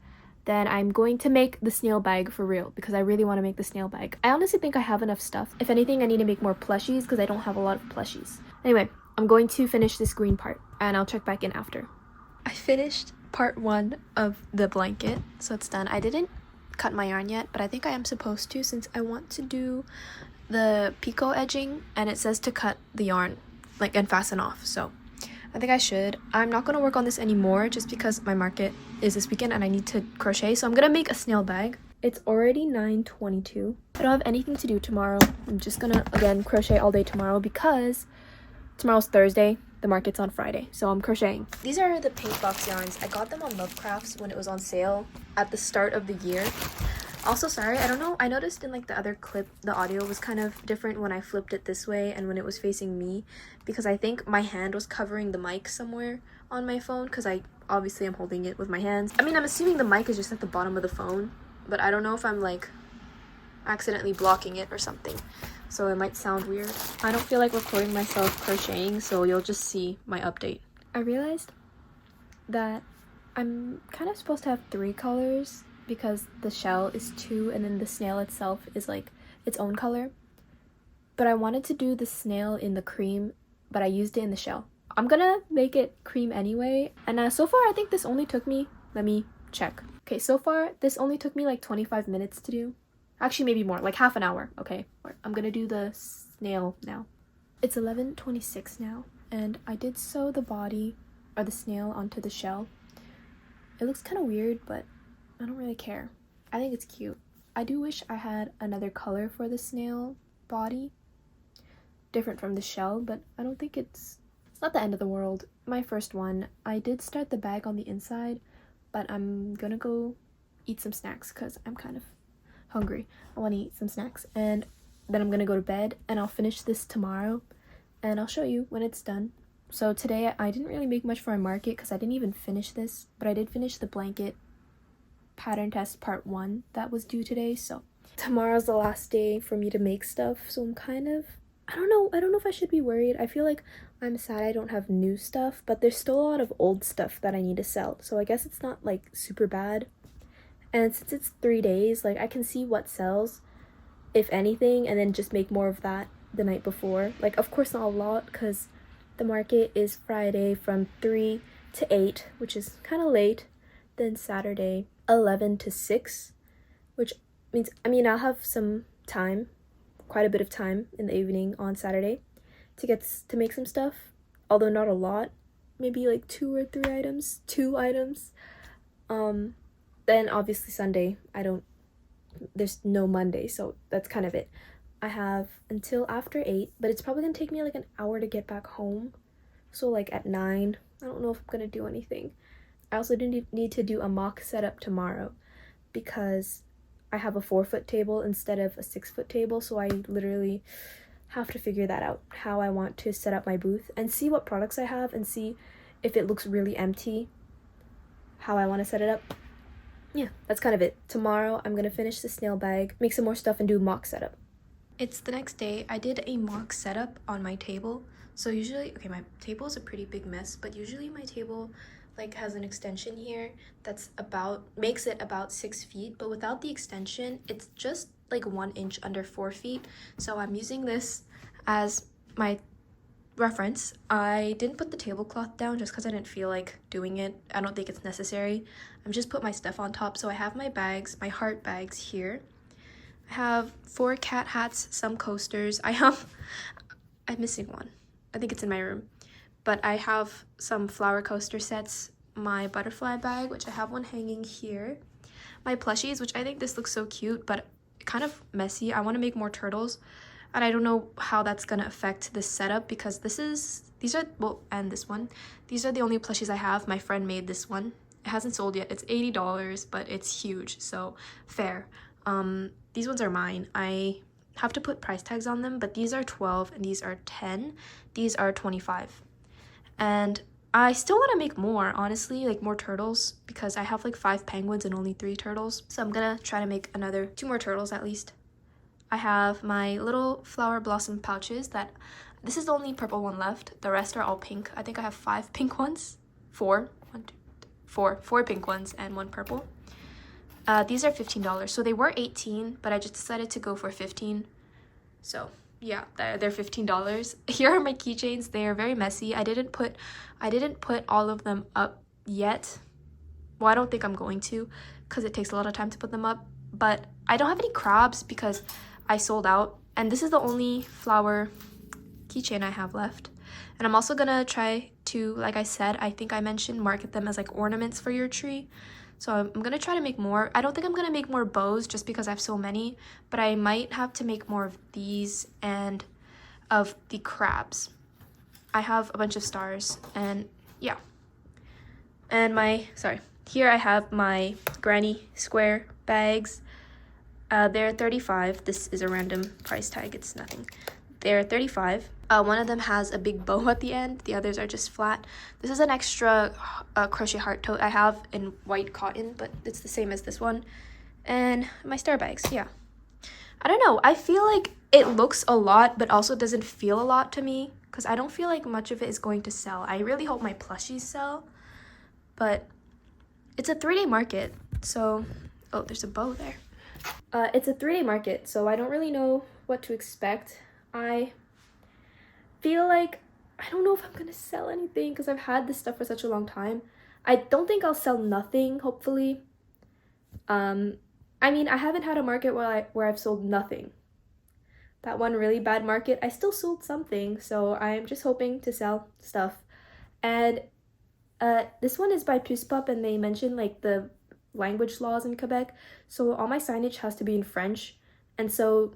Then I'm going to make the snail bag for real because I really want to make the snail bag. I honestly think I have enough stuff. If anything, I need to make more plushies because I don't have a lot of plushies. Anyway, I'm going to finish this green part and I'll check back in after. I finished part 1 of the blanket, so it's done. I didn't cut my yarn yet, but I think I am supposed to since I want to do the picot edging and it says to cut the yarn like and fasten off, so I think I should. I'm not going to work on this anymore just because my market is this weekend and I need to crochet, so I'm going to make a snail bag. It's already 9:22. I don't have anything to do tomorrow. I'm just going to, again, crochet all day tomorrow because tomorrow's Thursday. The market's on Friday, so I'm crocheting. These are the paint box yarns. I got them on Lovecrafts when it was on sale at the start of the year. Also, sorry, I don't know, I noticed in like the other clip the audio was kind of different when I flipped it this way and when it was facing me because I think my hand was covering the mic somewhere on my phone because I obviously am holding it with my hands. I mean, I'm assuming the mic is just at the bottom of the phone, but I don't know if I'm like accidentally blocking it or something, so it might sound weird. I don't feel like recording myself crocheting, so you'll just see my update. I realized that I'm kind of supposed to have 3 colors because the shell is 2 and then the snail itself is like its own color. But I wanted to do the snail in the cream, but I used it in the shell. I'm gonna make it cream anyway, and so far I think this only took me, let me check. Okay, so far this only took me like 25 minutes to do. Actually, maybe more, like half an hour. Okay, I'm gonna do the snail now. It's 11:26 now, and I did sew the body or the snail onto the shell. It looks kind of weird, but I don't really care. I think it's cute. I do wish I had another color for the snail body, different from the shell, but I don't think it's not the end of the world. My first one, I did start the bag on the inside, but I'm gonna go eat some snacks because I'm kind of hungry. I want to eat some snacks, and then I'm gonna go to bed, and I'll finish this tomorrow and I'll show you when it's done. So today I didn't really make much for my market because I didn't even finish this, but I did finish the blanket pattern test part 1 that was due today. So tomorrow's the last day for me to make stuff, so I'm kind of, I don't know if I should be worried. I feel like I'm sad I don't have new stuff, but there's still a lot of old stuff that I need to sell, so I guess it's not like super bad. And since it's 3 days, like I can see what sells, if anything, and then just make more of that the night before. Like, of course not a lot because the market is Friday from 3 to 8, which is kind of late. Then Saturday 11 to 6, which means, I mean, I'll have some time, quite a bit of time in the evening on Saturday to make some stuff, although not a lot, maybe like 2 or 3 items, 2 items. Then obviously Sunday, there's no Monday, so that's kind of it. I have until after 8, but it's probably gonna take me like an hour to get back home, so like at 9, I don't know if I'm gonna do anything. I also do need to do a mock setup tomorrow because I have a 4-foot table instead of a 6-foot table, so I literally have to figure that out, how I want to set up my booth and see what products I have and see if it looks really empty, how I want to set it up. Yeah, that's kind of it. Tomorrow I'm gonna finish the snail bag, make some more stuff, and do a mock setup. It's the next day. I did a mock setup on my table. So usually, okay, my table is a pretty big mess, but usually my table like has an extension here that's makes it about 6 feet, but without the extension it's just like 1 inch under 4 feet. So I'm using this as my reference. I didn't put the tablecloth down just because I didn't feel like doing it. I don't think it's necessary. I'm just put my stuff on top. So I have my bags, my heart bags here. I have 4 cat hats, some coasters. I'm missing one. I think it's in my room. But I have some flower coaster sets, my butterfly bag, which I have one hanging here, my plushies, which I think this looks so cute, but kind of messy. I want to make more turtles, and I don't know how that's gonna affect this setup because these are the only plushies I have. My friend made this one. It hasn't sold yet. It's $80, but it's huge, so fair. These ones are mine. I have to put price tags on them, but these are 12 and these are 10. These are 25. And I still want to make more, honestly, like more turtles, because I have like 5 penguins and only 3 turtles. So I'm gonna try to make 2 more turtles at least. I have my little flower blossom pouches this is the only purple one left. The rest are all pink. I think I have 5 pink ones. 4 pink ones and 1 purple. These are $15. So they were $18, but I just decided to go for $15. So yeah, they're $15. Here are my keychains. They are very messy. I didn't put all of them up yet. Well, I don't think I'm going to because it takes a lot of time to put them up. But I don't have any crabs because I sold out. And this is the only flower keychain I have left. And I'm also gonna try to, like I said, I think I mentioned, market them as like ornaments for your tree. So I'm gonna try to make more. I don't think I'm gonna make more bows just because I have so many, but I might have to make more of these and of the crabs. I have a bunch of stars, and yeah. And here I have my granny square bags. They're $35. This is a random price tag, it's nothing. They're $35. One of them has a big bow at the end. The others are just flat. This is an extra crochet heart tote I have in white cotton, but it's the same as this one. And my star bags, yeah. I don't know. I feel like it looks a lot, but also doesn't feel a lot to me because I don't feel like much of it is going to sell. I really hope my plushies sell, but it's a 3-day market, so... Oh, there's a bow there. It's a 3-day market, so I don't really know what to expect. I feel like I don't know if I'm gonna sell anything because I've had this stuff for such a long time. I don't think I'll sell nothing, hopefully. I mean, I haven't had a market where I've sold nothing. That one really bad market, I still sold something, so I'm just hoping to sell stuff. And this one is by Puce Pup, and they mentioned like the language laws in Quebec, so all my signage has to be in French. And so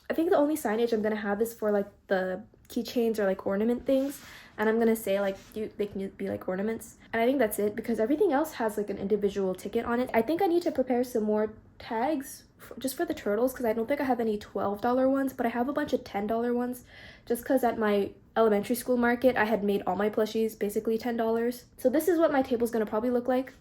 I think the only signage I'm gonna have is for like the keychains or like ornament things, and I'm gonna say like they can be like ornaments, and I think that's it because everything else has like an individual ticket on it. I think I need to prepare some more tags just for the turtles because I don't think I have any $12 ones, but I have a bunch of $10 ones just because at my elementary school market I had made all my plushies basically $10. So this is what my table's gonna probably look like,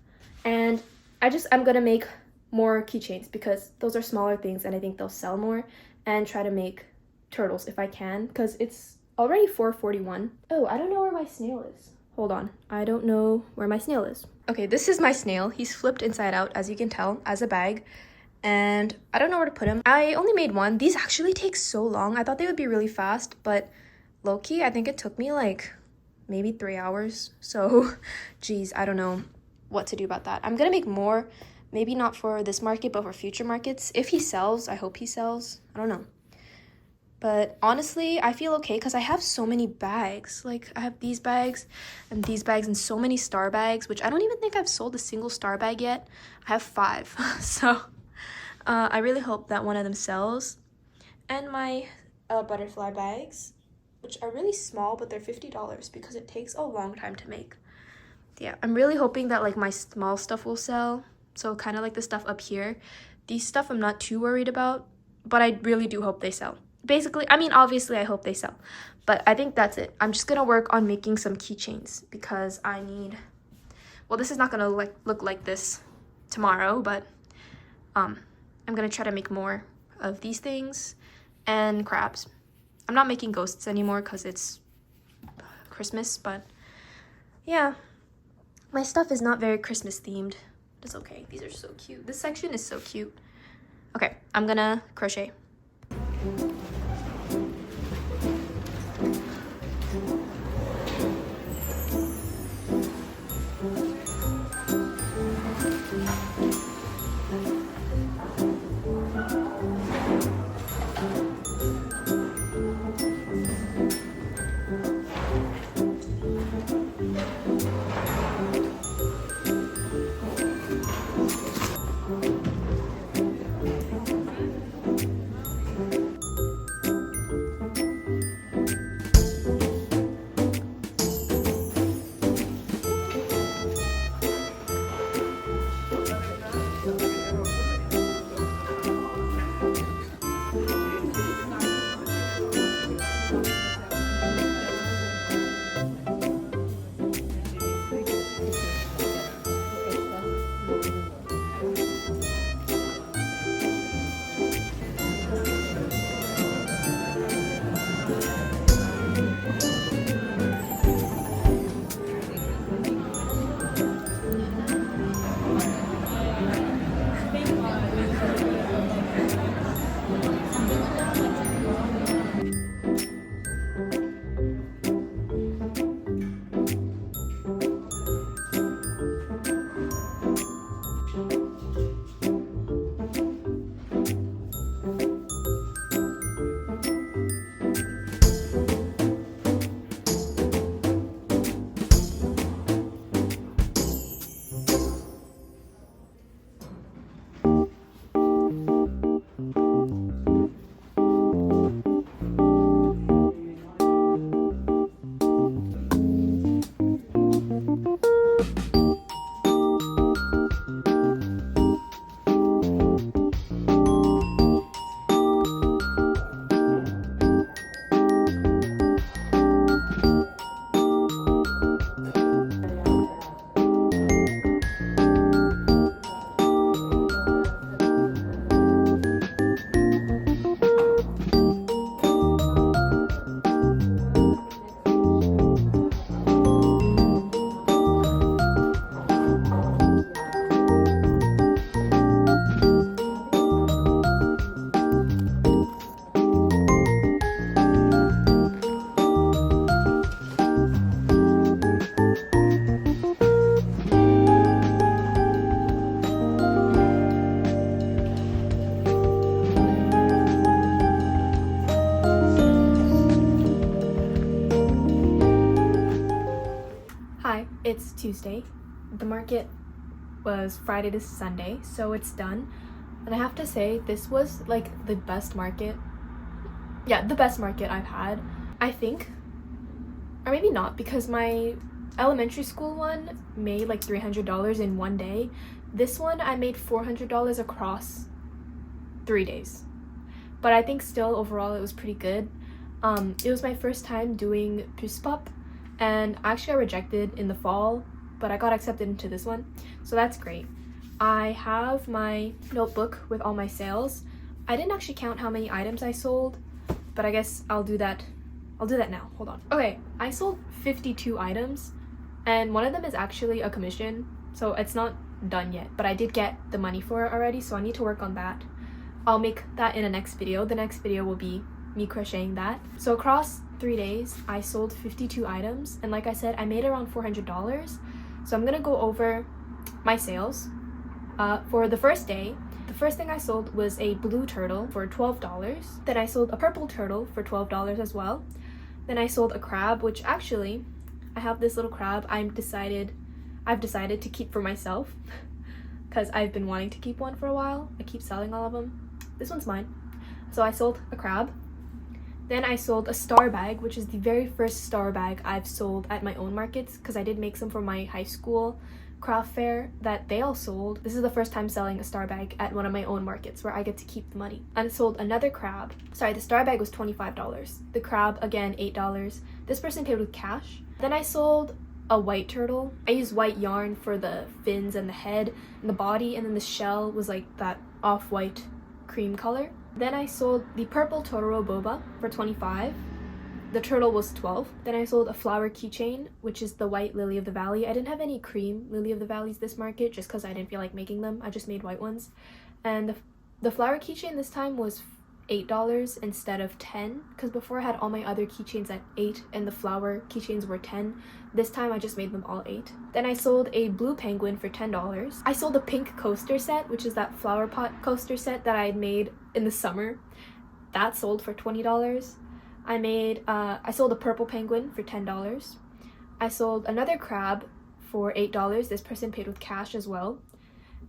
and I'm gonna make more keychains because those are smaller things and I think they'll sell more, and try to make turtles if I can because it's already 4:41. Oh, I don't know where my snail is. Hold on. I don't know where my snail is. Okay, this is my snail. He's flipped inside out, as you can tell, as a bag. And I don't know where to put him. I only made one. These actually take so long. I thought they would be really fast, but low-key, I think it took me like maybe 3 hours. So, geez, I don't know what to do about that. I'm gonna make more. Maybe not for this market, but for future markets. If he sells, I hope he sells. I don't know. But honestly, I feel okay because I have so many bags. Like, I have these bags and so many star bags, which I don't even think I've sold a single star bag yet. I have 5. So, I really hope that one of them sells. And my butterfly bags, which are really small, but they're $50 because it takes a long time to make. Yeah, I'm really hoping that, like, my small stuff will sell. So, kind of like the stuff up here. These stuff I'm not too worried about, but I really do hope they sell. Basically, I mean, obviously I hope they sell, but I think that's it. I'm just gonna work on making some keychains because I need, well, this is not gonna look like this tomorrow, but I'm gonna try to make more of these things and crabs. I'm not making ghosts anymore because it's Christmas, but yeah, my stuff is not very Christmas themed. It's okay. These are so cute. This section is so cute. Okay, I'm gonna crochet. it's Tuesday. The market was Friday to Sunday, so it's done. And I have to say, this was like the best market. Yeah, the best market I've had, I think. Or maybe not, because my elementary school one made like $300 in one day. This one I made $400 across 3 days. But I think still overall it was pretty good. It was my first time doing Puspop, and actually I rejected in the fall, but I got accepted into this one, so that's great. I have my notebook with all my sales. I didn't actually count how many items I sold, but I guess I'll do that now. Hold on. Okay, I sold 52 items, and one of them is actually a commission, so it's not done yet, but I did get the money for it already, so I need to work on that. I'll make that in a next video. The next video will be me crocheting that. So across 3 days, I sold 52 items, and like I said, I made around $400. So I'm gonna go over my sales. For the first day, the first thing I sold was a blue turtle for $12. Then I sold a purple turtle for $12 as well. Then I sold a crab, which actually, I have this little crab I've decided to keep for myself because I've been wanting to keep one for a while. I keep selling all of them. This one's mine. So I sold a crab. Then I sold a star bag, which is the very first star bag I've sold at my own markets, because I did make some for my high school craft fair that they all sold. This is the first time selling a star bag at one of my own markets where I get to keep the money. And I sold another crab. Sorry, the star bag was $25. The crab, again, $8. This person paid with cash. Then I sold a white turtle. I used white yarn for the fins and the head and the body, and then the shell was like that off-white cream color. Then I sold the purple Totoro boba for $25. The turtle was $12. Then I sold a flower keychain, which is the white lily of the valley. I didn't have any cream lily of the valleys this market just because I didn't feel like making them. I just made white ones. And the flower keychain this time was $8 instead of $10, because before I had all my other keychains at $8 and the flower keychains were $10. This time I just made them all $8. Then I sold a blue penguin for $10. I sold a pink coaster set, which is that flower pot coaster set that I had made in the summer. That sold for $20. I sold a purple penguin for $10. I sold another crab for $8. This person paid with cash as well.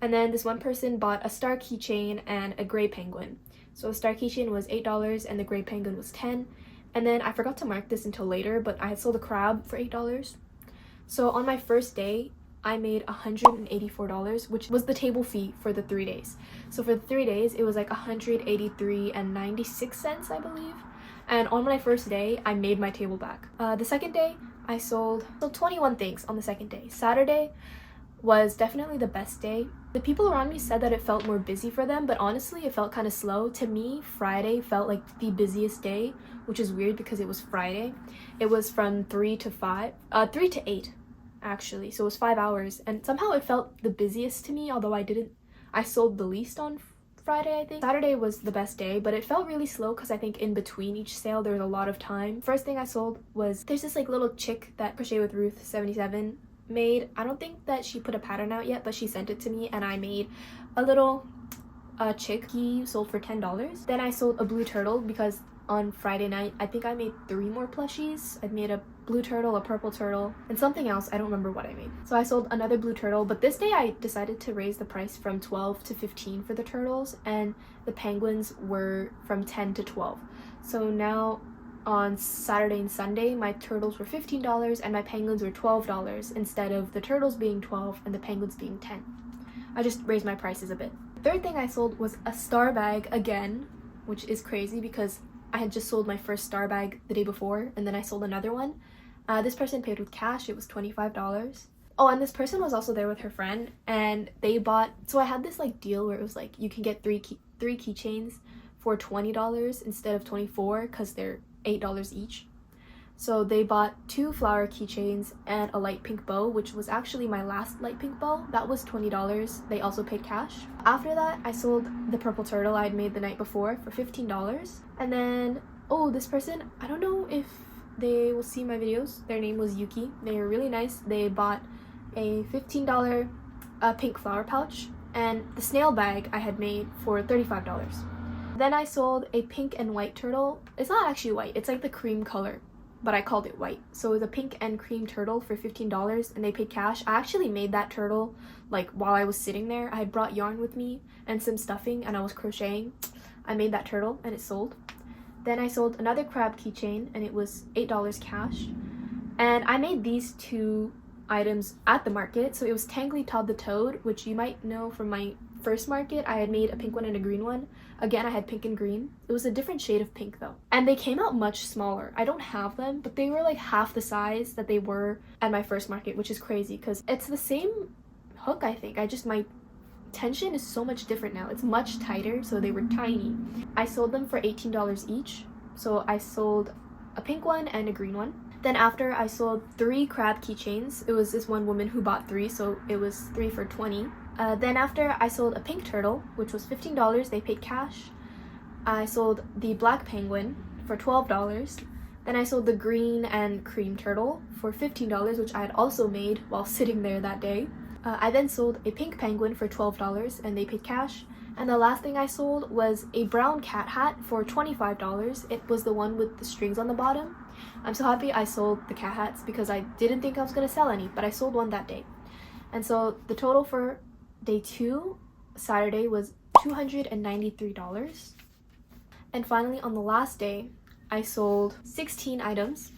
And then this one person bought a star keychain and a gray penguin. So the star keychain was $8 and the gray penguin was $10. And then I forgot to mark this until later, but I had sold a crab for $8. So on my first day, I made $184, which was the table fee for the 3 days. So for the 3 days, it was like $183.96, I believe. And on my first day, I made my table back. The second day, I sold 21 things on the second day. Saturday was definitely the best day. The people around me said that it felt more busy for them, but honestly, it felt kind of slow. To me, Friday felt like the busiest day, which is weird because it was Friday. It was from 3 to 8, actually. So it was 5 hours, and somehow it felt the busiest to me, although I sold the least on Friday, I think. Saturday was the best day, but it felt really slow because I think in between each sale there was a lot of time. First thing I sold was, there's this like little chick that Crochet with Ruth 77 made. I don't think that she put a pattern out yet, but she sent it to me, and I made a little chick. He sold for $10. Then I sold a blue turtle because on Friday night I think I made 3 more plushies. I made a blue turtle, a purple turtle, and something else. I don't remember what I made. So I sold another blue turtle, but this day I decided to raise the price from 12 to 15 for the turtles, and the penguins were from 10 to 12. So now on Saturday and Sunday, my turtles were $15 and my penguins were $12 instead of the turtles being $12 and the penguins being $10. I just raised my prices a bit. The third thing I sold was a star bag again, which is crazy because I had just sold my first star bag the day before, and then I sold another one. This person paid with cash. It was $25. Oh, and this person was also there with her friend, and they bought, so I had this like deal where it was like you can get three keychains for $20 instead of $24 because they're $8 each. So they bought 2 flower keychains and a light pink bow, which was actually my last light pink bow. That was $20. They also paid cash. After that, I sold the purple turtle I had made the night before for $15. And then, oh, this person, I don't know if they will see my videos. Their name was Yuki. They were really nice. They bought a $15 pink flower pouch and the snail bag I had made for $35. Then I sold a pink and white turtle. It's not actually white, it's like the cream color but I called it white. So it was a pink and cream turtle for $15 and they paid cash. I actually made that turtle like while I was sitting there. I had brought yarn with me and some stuffing and I was crocheting. I made that turtle and it sold. Then I sold another crab keychain and it was $8 cash. And I made these two items at the market. So it was Tangly Todd the Toad, which you might know from my first market. I had made a pink one and a green one. Again, I had pink and green. It was a different shade of pink though. And they came out much smaller. I don't have them, but they were like half the size that they were at my first market, which is crazy because it's the same hook, I think. My tension is so much different now. It's much tighter, so they were tiny. I sold them for $18 each. So I sold a pink one and a green one. Then after, I sold 3 crab keychains. It was this one woman who bought 3, so it was 3 for $20. Then after, I sold a pink turtle, which was $15. They paid cash. I sold the black penguin for $12. Then I sold the green and cream turtle for $15, which I had also made while sitting there that day. I then sold a pink penguin for $12 and they paid cash. And the last thing I sold was a brown cat hat for $25. It was the one with the strings on the bottom. I'm so happy I sold the cat hats because I didn't think I was going to sell any, but I sold one that day. And so the total for day 2, Saturday, was $293. And finally, on the last day, I sold 16 items.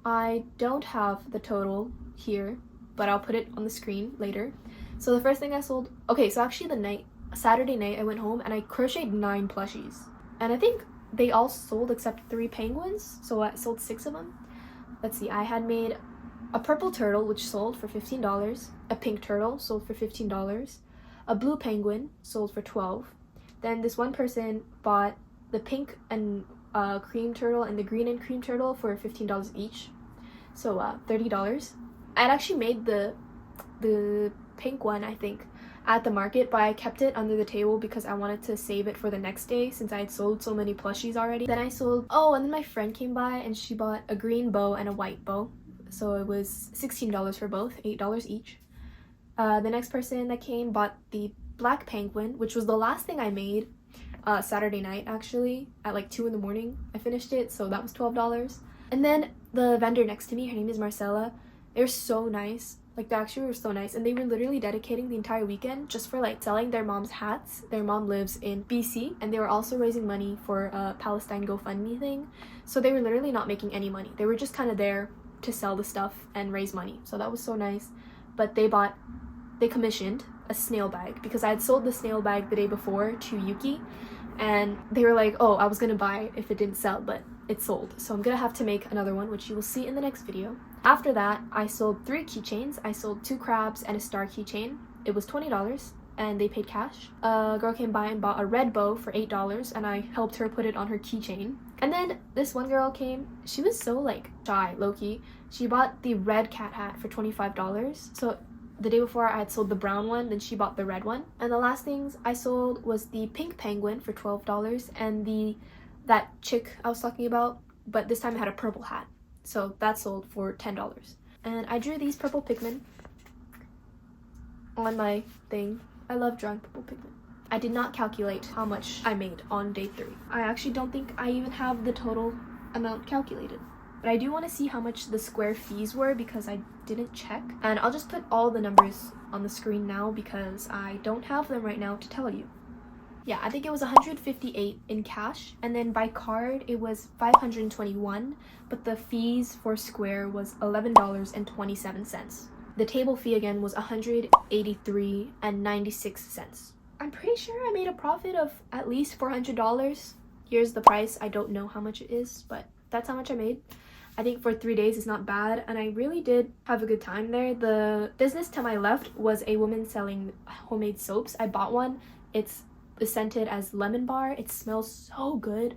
I don't have the total here, but I'll put it on the screen later. So the first thing I sold, okay, so actually Saturday night I went home and I crocheted 9 plushies. And I think they all sold except 3 penguins, so I sold 6 of them. Let's see, I had made a purple turtle which sold for $15, a pink turtle sold for $15, a blue penguin sold for $12. Then this one person bought the pink and cream turtle and the green and cream turtle for $15 each, so $30. I had actually made the pink one, I think, at the market, but I kept it under the table because I wanted to save it for the next day since I had sold so many plushies already. Then I sold, and then my friend came by and she bought a green bow and a white bow, so it was $16 for both, $8 each. The next person that came bought the black penguin, which was the last thing I made Saturday night, actually, at like 2 in the morning. I finished it, so that was $12. And then the vendor next to me, her name is Marcella. They're so nice. Like, they actually were so nice, and they were literally dedicating the entire weekend just for like selling their mom's hats. Their mom lives in BC, and they were also raising money for a Palestine GoFundMe thing. So they were literally not making any money. They were just kind of there to sell the stuff and raise money. So that was so nice. But they commissioned a snail bag because I had sold the snail bag the day before to Yuki, and they were like, oh, I was gonna buy it if it didn't sell, but it sold. So I'm gonna have to make another one, which you will see in the next video. After that, I sold 3 keychains. I sold 2 crabs and a star keychain. It was $20 and they paid cash. A girl came by and bought a red bow for $8 and I helped her put it on her keychain. And then this one girl came. She was so like shy, low-key. She bought the red cat hat for $25. So the day before I had sold the brown one, then she bought the red one. And the last things I sold was the pink penguin for $12 and that chick I was talking about, but this time it had a purple hat. So that sold for $10. And I drew these purple pigment on my thing. I love drawing purple pigment. I did not calculate how much I made on day 3. I actually don't think I even have the total amount calculated. But I do want to see how much the square fees were because I didn't check. And I'll just put all the numbers on the screen now because I don't have them right now to tell you. Yeah, I think it was $158 in cash, and then by card it was $521, but the fees for Square was $11.27. The table fee again was $183.96. I'm pretty sure I made a profit of at least $400. Here's the price. I don't know how much it is, but that's how much I made. I think for 3 days it's not bad, and I really did have a good time there. The business to my left was a woman selling homemade soaps. I bought one. It's scented as lemon bar. It smells so good.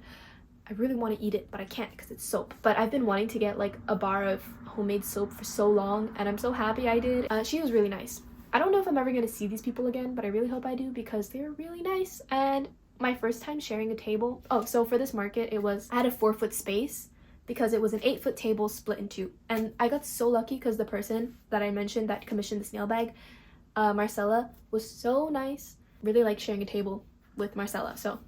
I really want to eat it, but I can't because it's soap. But I've been wanting to get like a bar of homemade soap for so long, and I'm so happy I did. She was really nice. I don't know if I'm ever going to see these people again, but I really hope I do because they're really nice. And my first time sharing a table. Oh, so for this market, I had a 4-foot space because it was an 8-foot table split in 2. And I got so lucky because the person that I mentioned that commissioned the snail bag, Marcella, was so nice. Really like sharing a table with Marcella, so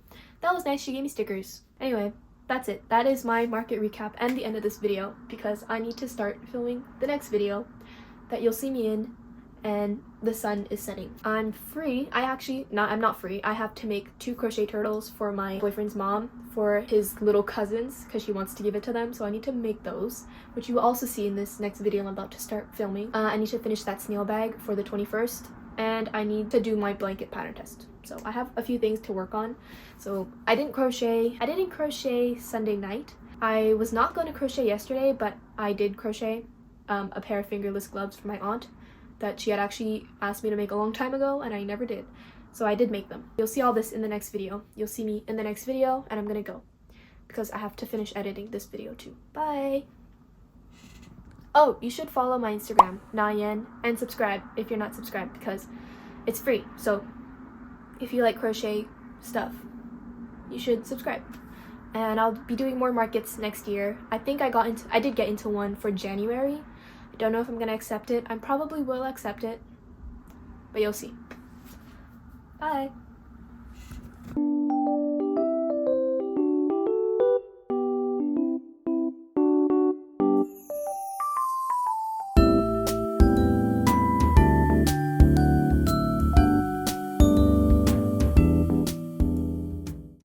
that was nice. She gave me stickers. Anyway, that's it. That is my market recap and the end of this video, because I need to start filming the next video that you'll see me in, and the sun is setting. I'm free. I'm not free. I have to make 2 crochet turtles for my boyfriend's mom for his little cousins because she wants to give it to them, so I need to make those, which you will also see in this next video I'm about to start filming. I need to finish that snail bag for the 21st, and I need to do my blanket pattern test. So I have a few things to work on. So I didn't crochet Sunday night. I was not going to crochet yesterday, but I did crochet a pair of fingerless gloves for my aunt that she had actually asked me to make a long time ago, and I never did. So I did make them. You'll see all this in the next video. You'll see me in the next video, and I'm gonna go because I have to finish editing this video too. Bye! Oh, you should follow my Instagram, Nayen, and subscribe if you're not subscribed because it's free. So if you like crochet stuff, you should subscribe. And I'll be doing more markets next year. I think I did get into one for January. I don't know if I'm gonna accept it. I probably will accept it, but you'll see. Bye.